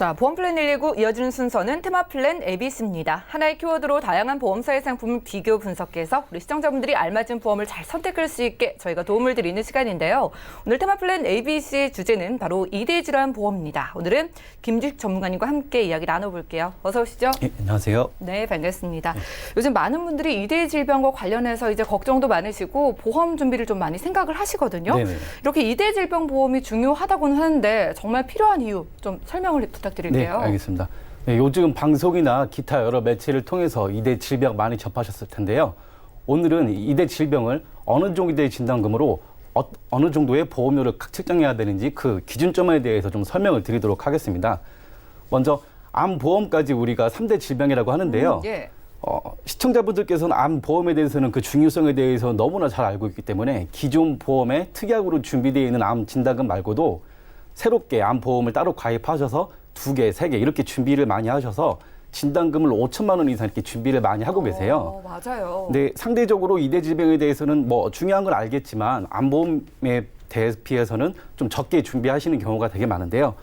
자, 보험 플랜 119 이어지는 순서는 테마 플랜 ABC입니다. 하나의 키워드로 다양한 보험사의 상품을 비교 분석해서 우리 시청자분들이 알맞은 보험을 잘 선택할 수 있게 저희가 도움을 드리는 시간인데요. 오늘 테마 플랜 ABC 주제는 바로 2대 질환 보험입니다. 오늘은 김주식 전문가님과 함께 이야기 나눠볼게요. 어서 오시죠. 예, 안녕하세요. 네, 반갑습니다. 요즘 많은 분들이 2대 질병과 관련해서 이제 걱정도 많으시고 보험 준비를 좀 많이 생각을 하시거든요. 네네. 이렇게 2대 질병 보험이 중요하다고는 하는데 정말 필요한 이유 좀 설명을 부탁드릴게요. 네, 알겠습니다. 네, 요즘 방송이나 기타 여러 매체를 통해서 2대 질병 많이 접하셨을 텐데요. 오늘은 2대 질병을 어느 정도의 진단금으로 어느 정도의 보험료를 책정해야 되는지 그 기준점에 대해서 좀 설명을 드리도록 하겠습니다. 먼저 암보험까지 우리가 3대 질병이라고 하는데요. 예. 시청자분들께서는 암보험에 대해서는 그 중요성에 대해서 너무나 잘 알고 있기 때문에 기존 보험에 특약으로 준비되어 있는 암 진단금 말고도 새롭게 암보험을 따로 가입하셔서 2개, 3개 이렇게 준비를 많이 하셔서 진단금을 5천만 원 이상 이렇게 준비를 많이 하고 계세요. 맞아요. 근데 상대적으로 2대 질병에 대해서는 뭐 중요한 건 알겠지만 암보험에 대비해서는 좀 적게 준비하시는 경우가 되게 많은데요.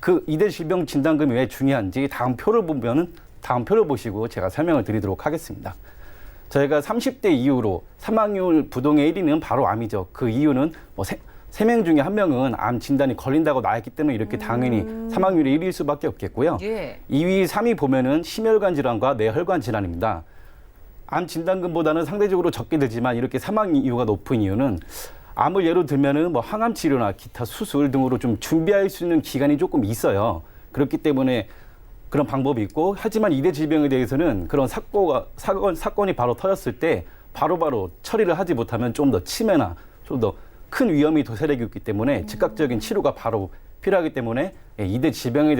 그 2대 질병 진단금이 왜 중요한지 다음 표를 보시고 제가 설명을 드리도록 하겠습니다. 저희가 30대 이후로 사망률 부동의 1위는 바로 암이죠. 그 이유는 뭐 3명 중에 1명은 암 진단이 걸린다고 나왔기 때문에 이렇게 당연히 사망률이 1위일 수밖에 없겠고요. 예. 2위, 3위 보면은 심혈관 질환과 뇌혈관 질환입니다. 암 진단금보다는 상대적으로 적게 되지만 이렇게 사망 이유가 높은 이유는 암을 예로 들면은 뭐 항암 치료나 기타 수술 등으로 좀 준비할 수 있는 기간이 조금 있어요. 그렇기 때문에 그런 방법이 있고, 하지만 2대 질병에 대해서는 그런 사건이 바로 터졌을 때 바로바로 처리를 하지 못하면 좀 더 치매나 좀 더 큰 위험이 도사리고 있기 때문에 즉각적인 치료가 바로 필요하기 때문에 2대 질병에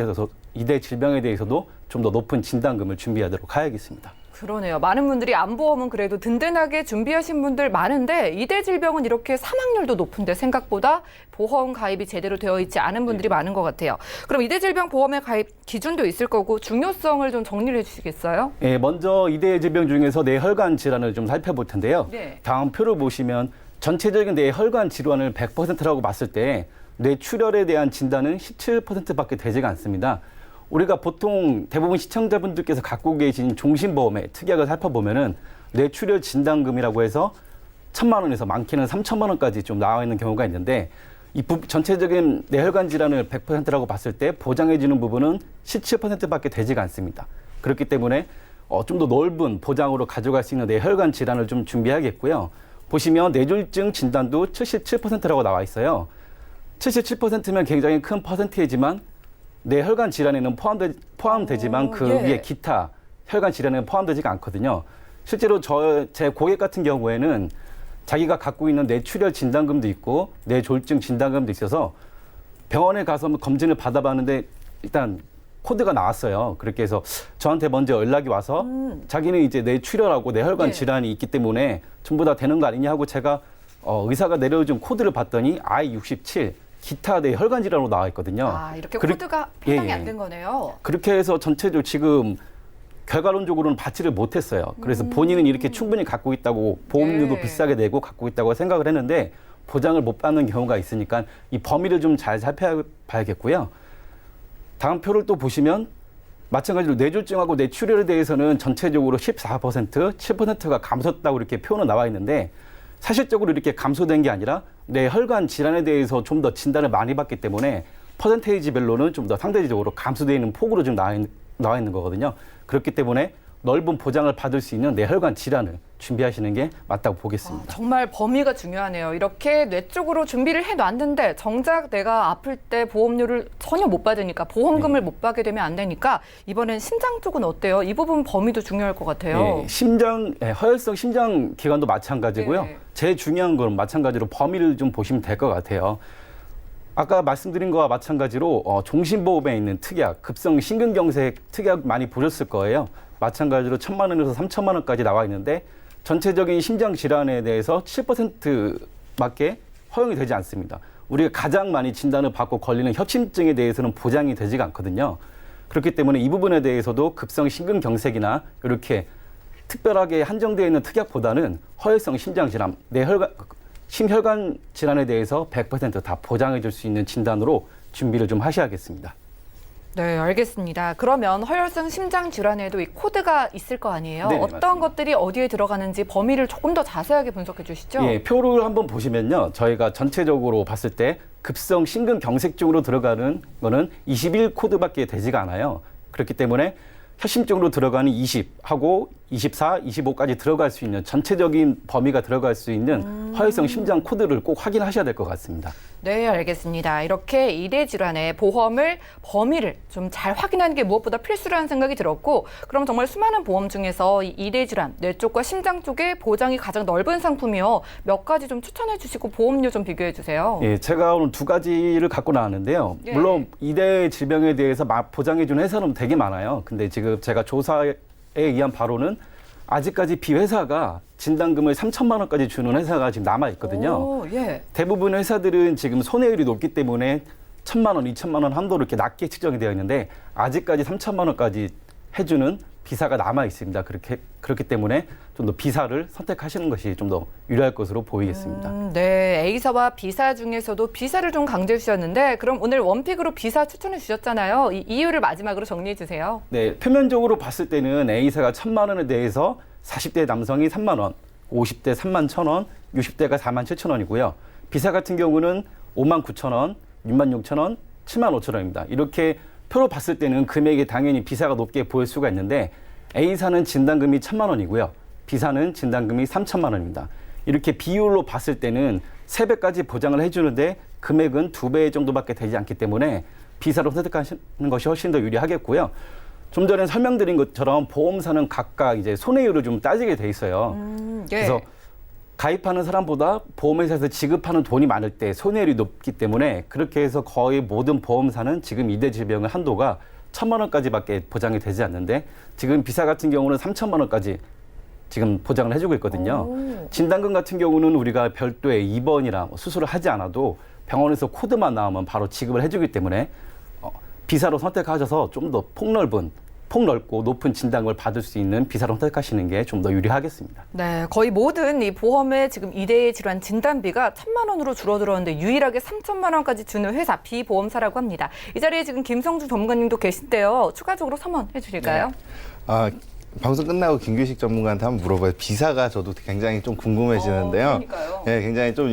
대해서도 좀 더 높은 진단금을 준비하도록 하야겠습니다. 그러네요. 많은 분들이 암보험은 그래도 든든하게 준비하신 분들 많은데 2대 질병은 이렇게 사망률도 높은데 생각보다 보험 가입이 제대로 되어 있지 않은 분들이 많은 것 같아요. 그럼 2대 질병 보험의 가입 기준도 있을 거고 중요성을 좀 정리를 해주시겠어요? 네, 먼저 2대 질병 중에서 뇌혈관 질환을 좀 살펴볼 텐데요. 네. 다음 표를 보시면 전체적인 뇌혈관 질환을 100%라고 봤을 때 뇌출혈에 대한 진단은 17%밖에 되지가 않습니다. 우리가 보통 대부분 시청자분들께서 갖고 계신 종신보험의 특약을 살펴보면은 뇌출혈 진단금이라고 해서 1,000만 원에서 많게는 3천만 원까지 좀 나와 있는 경우가 있는데 이 전체적인 뇌혈관 질환을 100%라고 봤을 때 보장해주는 부분은 17%밖에 되지가 않습니다. 그렇기 때문에 좀 더 넓은 보장으로 가져갈 수 있는 뇌혈관 질환을 좀 준비하겠고요. 보시면 뇌졸중 진단도 77%라고 나와 있어요. 77%면 굉장히 큰 퍼센테이지만 뇌혈관 질환에는 포함되지만 그 예. 위에 기타 혈관 질환에는 포함되지가 않거든요. 실제로 제 고객 같은 경우에는 자기가 갖고 있는 뇌출혈 진단금도 있고 뇌졸중 진단금도 있어서 병원에 가서 검진을 받아봤는데 일단 코드가 나왔어요. 그렇게 해서 저한테 먼저 연락이 와서 자기는 이제 뇌출혈하고 뇌혈관 예. 질환이 있기 때문에 전부 다 되는 거 아니냐 하고 제가 의사가 내려준 코드를 봤더니 I67 기타 뇌혈관 질환으로 나와 있거든요. 아, 이렇게 코드가 해당이 안 된 거네요. 그렇게 해서 전체적으로 지금 결과론적으로는 받지를 못했어요. 그래서 본인은 이렇게 충분히 갖고 있다고 보험료도 예. 비싸게 내고 갖고 있다고 생각을 했는데 보장을 못 받는 경우가 있으니까 이 범위를 좀 잘 살펴봐야겠고요. 다음 표를 또 보시면 마찬가지로 뇌졸중하고 뇌출혈에 대해서는 전체적으로 14%, 7%가 감소했다고 이렇게 표는 나와 있는데 사실적으로 이렇게 감소된 게 아니라 뇌혈관 질환에 대해서 좀 더 진단을 많이 받기 때문에 퍼센테이지별로는 좀 더 상대적으로 감소되어 있는 폭으로 좀 나와 있는 거거든요. 그렇기 때문에 넓은 보장을 받을 수 있는 뇌혈관 질환을 준비하시는 게 맞다고 보겠습니다. 정말 범위가 중요하네요. 이렇게 뇌 쪽으로 준비를 해놨는데 정작 내가 아플 때 보험료를 전혀 못 받으니까 보험금을 못 받게 되면 안 되니까 이번엔 심장 쪽은 어때요? 이 부분 범위도 중요할 것 같아요. 허혈성 심장 기관도 마찬가지고요. 네. 제일 중요한 건 마찬가지로 범위를 좀 보시면 될 것 같아요. 아까 말씀드린 거와 마찬가지로 종신보험에 있는 특약, 급성 심근경색 특약 많이 보셨을 거예요. 마찬가지로 1,000만 원에서 3천만 원까지 나와 있는데 전체적인 심장 질환에 대해서 7%밖에 허용이 되지 않습니다. 우리가 가장 많이 진단을 받고 걸리는 협심증에 대해서는 보장이 되지가 않거든요. 그렇기 때문에 이 부분에 대해서도 급성 심근경색이나 이렇게 특별하게 한정되어 있는 특약보다는 허혈성 심장질환, 심혈관 질환에 대해서 100% 다 보장해 줄 수 있는 진단으로 준비를 좀 하셔야겠습니다. 네, 알겠습니다. 그러면 허혈성 심장 질환에도 이 코드가 있을 거 아니에요? 네, 어떤 맞습니다. 것들이 어디에 들어가는지 범위를 조금 더 자세하게 분석해 주시죠. 예, 표를 한번 보시면요. 저희가 전체적으로 봤을 때 급성 심근경색증으로 들어가는 거는 21코드밖에 되지가 않아요. 그렇기 때문에 협심증으로 들어가는 20하고 24, 25까지 들어갈 수 있는 전체적인 범위가 들어갈 수 있는 허혈성 심장 코드를 꼭 확인하셔야 될 것 같습니다. 네, 알겠습니다. 이렇게 이대 질환의 보험을 범위를 좀 잘 확인하는 게 무엇보다 필수라는 생각이 들었고, 그럼 정말 수많은 보험 중에서 이 이대 질환, 뇌 쪽과 심장 쪽의 보장이 가장 넓은 상품이요. 몇 가지 좀 추천해 주시고 보험료 좀 비교해 주세요. 예, 제가 오늘 두 가지를 갖고 나왔는데요. 예. 물론 이대 질병에 대해서 보장해주는 회사는 되게 많아요. 근데 지금 제가 조사에 의한 바로는 아직까지 비회사가 진단금을 3천만 원까지 주는 회사가 지금 남아 있거든요. 오, 예. 대부분 회사들은 지금 손해율이 높기 때문에 1,000만 원, 2천만 원 한도로 이렇게 낮게 측정이 되어 있는데 아직까지 3천만 원까지 해주는 비사가 남아 있습니다. 그렇기 때문에 좀 더 비사를 선택하시는 것이 좀 더 유리할 것으로 보이겠습니다. 네, A사와 B사 중에서도 B사를 좀 강조해 주셨는데, 그럼 오늘 원픽으로 B사 추천해 주셨잖아요. 이 이유를 마지막으로 정리해 주세요. 네, 표면적으로 봤을 때는 A사가 1,000만 원에 대해서 40대 남성이 3만 원, 50대 3만 1,000원, 60대가 4만 7천 원이고요. B사 같은 경우는 5만 9천 원, 6만 6천 원, 7만 5천 원입니다. 이렇게 표로 봤을 때는 금액이 당연히 B사가 높게 보일 수가 있는데 A사는 진단금이 1,000만 원이고요. B사는 진단금이 3천만 원입니다. 이렇게 비율로 봤을 때는 3배까지 보장을 해주는데 금액은 2배 정도밖에 되지 않기 때문에 B사로 선택하시는 것이 훨씬 더 유리하겠고요. 좀 전에 설명드린 것처럼 보험사는 각각 이제 손해율을 좀 따지게 돼 있어요. 예. 그래서 가입하는 사람보다 보험회사에서 지급하는 돈이 많을 때 손해율이 높기 때문에 그렇게 해서 거의 모든 보험사는 지금 이대 질병의 한도가 1,000만 원까지밖에 보장이 되지 않는데 지금 B사 같은 경우는 3천만 원까지 지금 보장을 해주고 있거든요. 진단금 같은 경우는 우리가 별도의 입원이나 수술을 하지 않아도 병원에서 코드만 나오면 바로 지급을 해주기 때문에 B사로 선택하셔서 좀 더 폭넓고 높은 진단금을 받을 수 있는 B사로 선택하시는 게 좀 더 유리하겠습니다. 네, 거의 모든 이 보험의 지금 이대 질환 진단비가 1,000만 원으로 줄어들었는데 유일하게 3천만 원까지 주는 회사 B보험사라고 합니다. 이 자리에 지금 김성주 전문가님도 계신데요. 추가적으로 첨언해 주실까요? 아, 방송 끝나고 김규식 전문가한테 한번 물어봐요. B사가 저도 굉장히 좀 궁금해지는데요. 그러니까요. 예, 굉장히 좀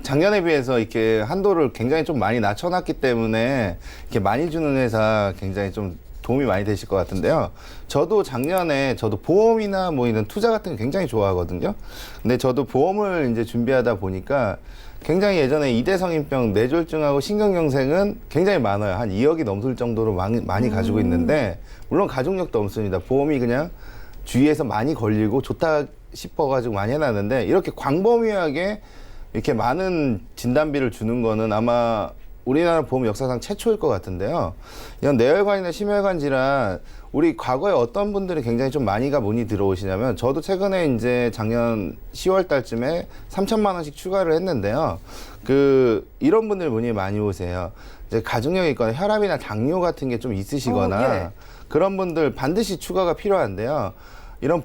작년에 비해서 이렇게 한도를 굉장히 좀 많이 낮춰놨기 때문에 이렇게 많이 주는 회사 굉장히 좀 도움이 많이 되실 것 같은데요. 저도 작년에 보험이나 뭐 이런 투자 같은 거 굉장히 좋아하거든요. 근데 저도 보험을 이제 준비하다 보니까 굉장히 예전에 이대성인병 뇌졸중하고 신경경색은 굉장히 많아요. 한 2억이 넘을 정도로 많이 가지고 있는데 물론 가족력도 없습니다. 보험이 그냥 주위에서 많이 걸리고 좋다 싶어가지고 많이 해놨는데 이렇게 광범위하게 이렇게 많은 진단비를 주는 거는 아마 우리나라 보험 역사상 최초일 것 같은데요. 이런 뇌혈관이나 심혈관 질환, 우리 과거에 어떤 분들이 굉장히 좀 많이가 문의 들어오시냐면, 저도 최근에 이제 작년 10월 달쯤에 3천만 원씩 추가를 했는데요. 이런 분들 문의 많이 오세요. 이제 가족력이 있거나 혈압이나 당뇨 같은 게 좀 있으시거나, 예. 그런 분들 반드시 추가가 필요한데요. 이런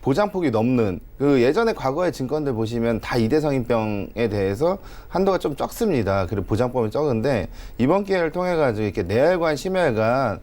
보장폭이 넘는 예전에 과거의 증권들 보시면 다 이대성인병에 대해서 한도가 좀 적습니다. 그리고 보장폭이 적은데 이번 기회를 통해 가지고 이렇게 뇌혈관, 심혈관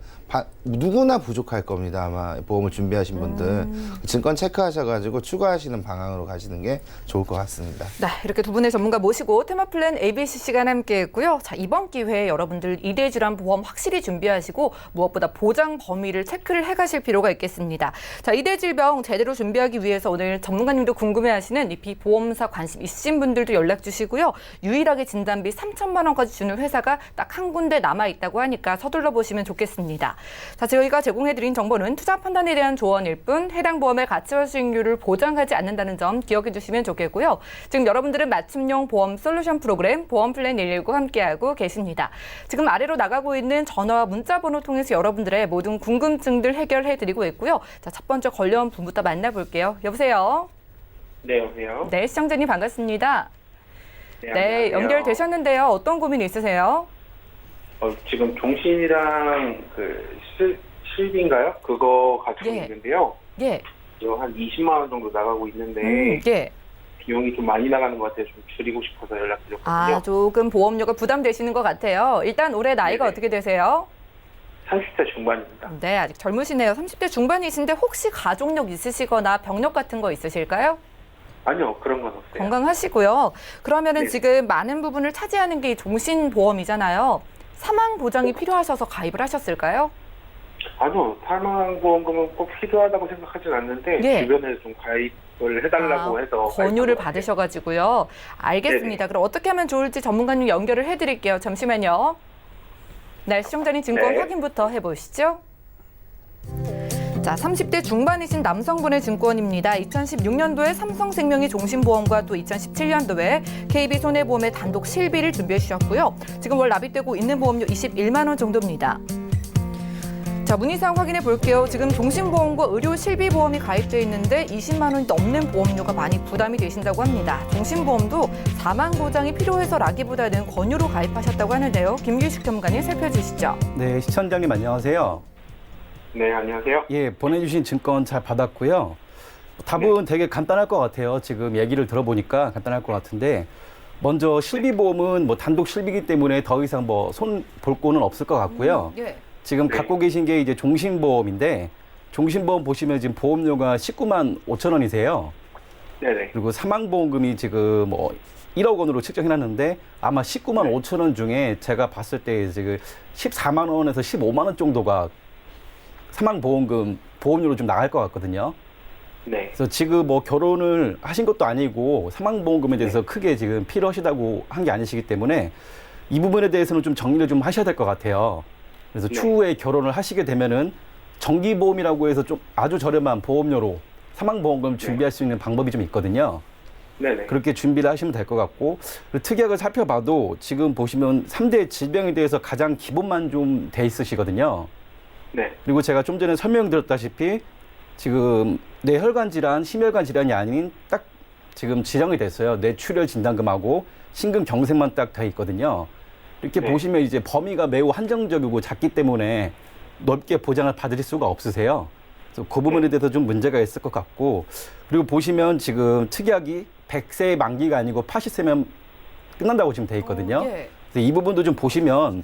누구나 부족할 겁니다. 아마 보험을 준비하신 분들 증권 체크하셔가지고 추가하시는 방향으로 가시는 게 좋을 것 같습니다. 네, 이렇게 두 분의 전문가 모시고 테마플랜 ABC 시간 함께했고요. 자, 이번 기회에 여러분들 이대 질환 보험 확실히 준비하시고 무엇보다 보장 범위를 체크를 해가실 필요가 있겠습니다. 자, 이대 질병 제대로 준비하기 위해서 오늘 전문가님도 궁금해하시는 이 B보험사 관심 있으신 분들도 연락 주시고요. 유일하게 진단비 3천만 원까지 주는 회사가 딱 한 군데 남아 있다고 하니까 서둘러 보시면 좋겠습니다. 자, 저희가 제공해드린 정보는 투자 판단에 대한 조언일 뿐 해당 보험의 가치와 수익률을 보장하지 않는다는 점 기억해 주시면 좋겠고요. 지금 여러분들은 맞춤형 보험 솔루션 프로그램 보험플랜 119 함께하고 계십니다. 지금 아래로 나가고 있는 전화와 문자 번호 통해서 여러분들의 모든 궁금증들 해결해드리고 있고요. 자, 첫 번째 관련 분부터 만나볼게요. 여보세요? 네, 여보세요? 네, 시청자님 반갑습니다. 네, 안녕하세요. 연결되셨는데요. 어떤 고민 있으세요? 지금 종신이랑 실비인가요? 그거 가지고 예. 있는데요. 예. 한 20만 원 정도 나가고 있는데 예. 비용이 좀 많이 나가는 것 같아서 좀 줄이고 싶어서 연락드렸거든요. 아, 조금 보험료가 부담되시는 것 같아요. 일단 올해 나이가 네네. 어떻게 되세요? 30대 중반입니다. 네, 아직 젊으시네요. 30대 중반이신데 혹시 가족력 있으시거나 병력 같은 거 있으실까요? 아니요, 그런 건 없어요. 건강하시고요. 그러면은 네. 지금 많은 부분을 차지하는 게 종신보험이잖아요. 사망 보장이 필요하셔서 가입을 하셨을까요? 아니요, 사망보험금은 꼭 필요하다고 생각하진 않는데 예. 주변에서 좀 가입을 해달라고 해서 권유를 가입한 것 같아요. 받으셔가지고요. 알겠습니다. 그럼 어떻게 하면 좋을지 전문가님 연결을 해드릴게요. 잠시만요. 네, 시청자님 증권 네. 확인부터 해보시죠. 자, 30대 중반이신 남성분의 증권입니다. 2016년도에 삼성생명이 종신보험과 또 2017년도에 KB손해보험의 단독 실비를 준비해 주셨고요. 지금 월 납입되고 있는 보험료 21만 원 정도입니다. 자, 문의사항 확인해 볼게요. 지금 종신보험과 의료 실비보험이 가입돼 있는데 20만 원이 넘는 보험료가 많이 부담이 되신다고 합니다. 종신보험도 사망 보장이 필요해서라기보다는 권유로 가입하셨다고 하는데요. 김규식 전문가님 살펴주시죠. 네, 시청자님 안녕하세요. 네, 안녕하세요. 예, 보내주신 증권 잘 받았고요. 답은 되게 간단할 것 같아요. 지금 얘기를 들어보니까 간단할 것 같은데, 먼저 실비보험은 뭐 단독 실비이기 때문에 더 이상 뭐 손 볼 거는 없을 것 같고요. 예. 지금 네. 갖고 계신 게 이제 종신보험인데, 종신보험 보시면 지금 보험료가 19만 5천 원이세요. 네네. 그리고 사망보험금이 지금 뭐 1억 원으로 측정해놨는데 아마 19만 5천 원 중에 제가 봤을 때 지금 14만 원에서 15만 원 정도가 사망보험금 보험료로 좀 나갈 것 같거든요. 네. 그래서 지금 뭐 결혼을 하신 것도 아니고 사망보험금에 대해서 크게 지금 필요하시다고 한 게 아니시기 때문에 이 부분에 대해서는 좀 정리를 좀 하셔야 될 것 같아요. 그래서 네. 추후에 결혼을 하시게 되면은 정기보험이라고 해서 좀 아주 저렴한 보험료로 사망보험금 준비할 수 있는 방법이 좀 있거든요. 네네. 그렇게 준비를 하시면 될 것 같고, 그리고 특약을 살펴봐도 지금 보시면 3대 질병에 대해서 가장 기본만 좀 돼 있으시거든요. 네. 그리고 제가 좀 전에 설명드렸다시피 지금 뇌혈관 질환, 심혈관 질환이 아닌 딱 지금 지정이 됐어요. 뇌출혈 진단금하고 심근경색만 딱 돼 있거든요. 이렇게 네. 보시면 이제 범위가 매우 한정적이고 작기 때문에 넓게 보장을 받을 수가 없으세요. 그래서 그 부분에 대해서 좀 문제가 있을 것 같고, 그리고 보시면 지금 특약이 100세 만기가 아니고 80세면 끝난다고 지금 돼 있거든요. 예. 그래서 이 부분도 좀 보시면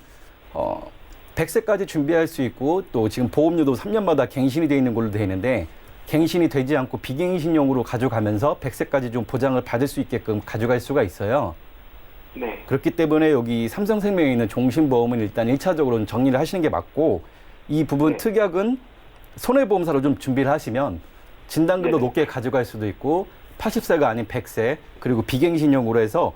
100세까지 준비할 수 있고, 또 지금 보험료도 3년마다 갱신이 돼 있는 걸로 돼 있는데, 갱신이 되지 않고 비갱신용으로 가져가면서 100세까지 좀 보장을 받을 수 있게끔 가져갈 수가 있어요. 네. 그렇기 때문에 여기 삼성생명에 있는 종신보험은 일단 1차적으로는 정리를 하시는 게 맞고, 이 부분 네. 특약은 손해보험사로 좀 준비를 하시면 진단금도 네네. 높게 가져갈 수도 있고, 80세가 아닌 100세, 그리고 비갱신용으로 해서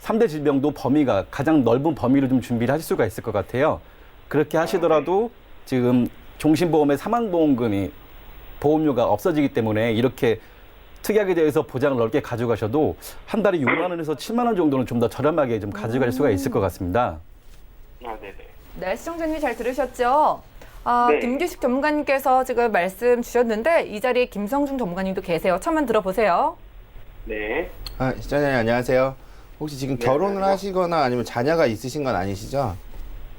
3대 질병도 범위가 가장 넓은 범위로 좀 준비를 하실 수가 있을 것 같아요. 그렇게 하시더라도 지금 종신보험의 사망보험금이 보험료가 없어지기 때문에 이렇게 특약에 대해서 보장을 넓게 가져가셔도 한 달에 6만 원에서 7만 원 정도는 좀 더 저렴하게 좀 가져갈 수가 있을 것 같습니다. 아, 네네. 네, 시청자님 잘 들으셨죠? 네. 김규식 전문가님께서 지금 말씀 주셨는데 이 자리에 김성중 전문가님도 계세요. 천만 들어보세요. 네. 아, 시청자님 안녕하세요. 혹시 지금 네, 결혼을 안녕하세요. 하시거나 아니면 자녀가 있으신 건 아니시죠?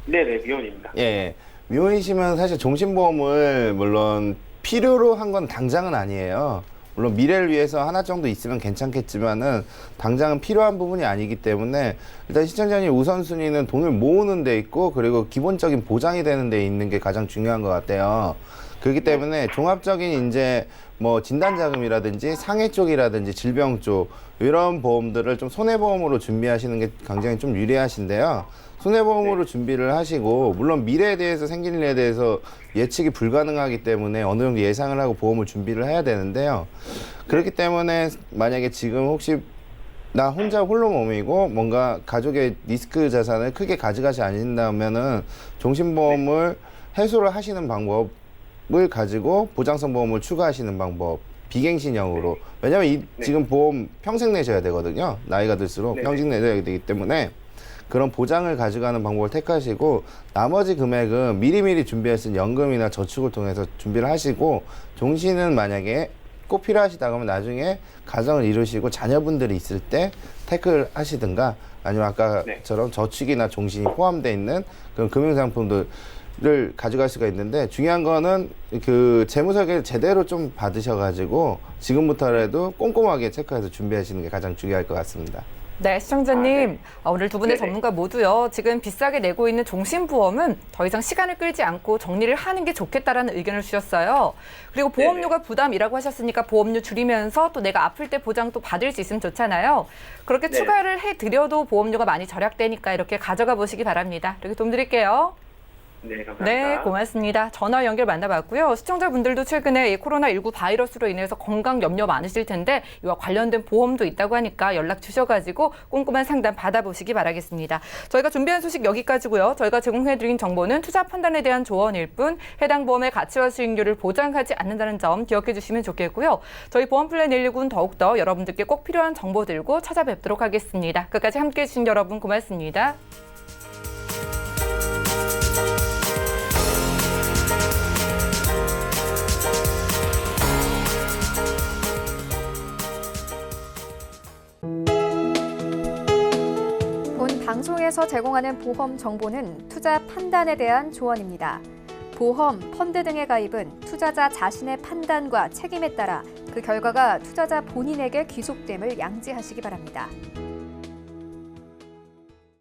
네네, 미혼입니다. 예. 미혼이시면 사실 종신보험을 물론 필요로 한 건 당장은 아니에요. 물론 미래를 위해서 하나 정도 있으면 괜찮겠지만은 당장은 필요한 부분이 아니기 때문에 일단 시청자님 우선순위는 돈을 모으는 데 있고, 그리고 기본적인 보장이 되는 데 있는 게 가장 중요한 것 같아요. 그렇기 때문에 종합적인 이제 뭐 진단자금이라든지 상해 쪽이라든지 질병 쪽 이런 보험들을 좀 손해보험으로 준비하시는 게 굉장히 좀 유리하신데요. 손해보험으로 준비를 하시고, 물론 미래에 대해서 생길 일에 대해서 예측이 불가능하기 때문에 어느 정도 예상을 하고 보험을 준비를 해야 되는데요. 그렇기 때문에 만약에 지금 혹시 나 혼자 홀로몸이고 뭔가 가족의 리스크 자산을 크게 가져가지 않는다면은 종신보험을 해소를 하시는 방법을 가지고 보장성 보험을 추가하시는 방법, 비갱신형으로. 왜냐면 이 지금 보험 평생 내셔야 되거든요. 나이가 들수록 네. 평생 내셔야 되기 때문에 그런 보장을 가져가는 방법을 택하시고, 나머지 금액은 미리미리 준비할 수 있는 연금이나 저축을 통해서 준비를 하시고, 종신은 만약에 꼭 필요하시다고 하면 나중에 가정을 이루시고 자녀분들이 있을 때 태클 하시든가, 아니면 아까처럼 저축이나 종신이 포함되어 있는 그런 금융상품들을 가져갈 수가 있는데, 중요한 거는 그 재무설계를 제대로 좀 받으셔가지고 지금부터라도 꼼꼼하게 체크해서 준비하시는 게 가장 중요할 것 같습니다. 네, 시청자님. 오늘 두 분의 네네. 전문가 모두요. 지금 비싸게 내고 있는 종신보험은 더 이상 시간을 끌지 않고 정리를 하는 게 좋겠다라는 의견을 주셨어요. 그리고 보험료가 부담이라고 하셨으니까 보험료 줄이면서 또 내가 아플 때 보장 또 받을 수 있으면 좋잖아요. 그렇게 네. 추가를 해드려도 보험료가 많이 절약되니까 이렇게 가져가 보시기 바랍니다. 이렇게 도움 드릴게요. 네, 감사합니다. 네, 고맙습니다. 전화 연결 만나봤고요. 시청자분들도 최근에 이 코로나19 바이러스로 인해서 건강 염려 많으실 텐데 이와 관련된 보험도 있다고 하니까 연락 주셔가지고 꼼꼼한 상담 받아보시기 바라겠습니다. 저희가 준비한 소식 여기까지고요. 저희가 제공해드린 정보는 투자 판단에 대한 조언일 뿐 해당 보험의 가치와 수익률을 보장하지 않는다는 점 기억해 주시면 좋겠고요. 저희 보험 플랜 119는 더욱더 여러분들께 꼭 필요한 정보 들고 찾아뵙도록 하겠습니다. 끝까지 함께해 주신 여러분 고맙습니다. 본 방송에서 제공하는 보험 정보는 투자 판단에 대한 조언입니다. 보험, 펀드 등의 가입은 투자자 자신의 판단과 책임에 따라 그 결과가 투자자 본인에게 귀속됨을 양지하시기 바랍니다.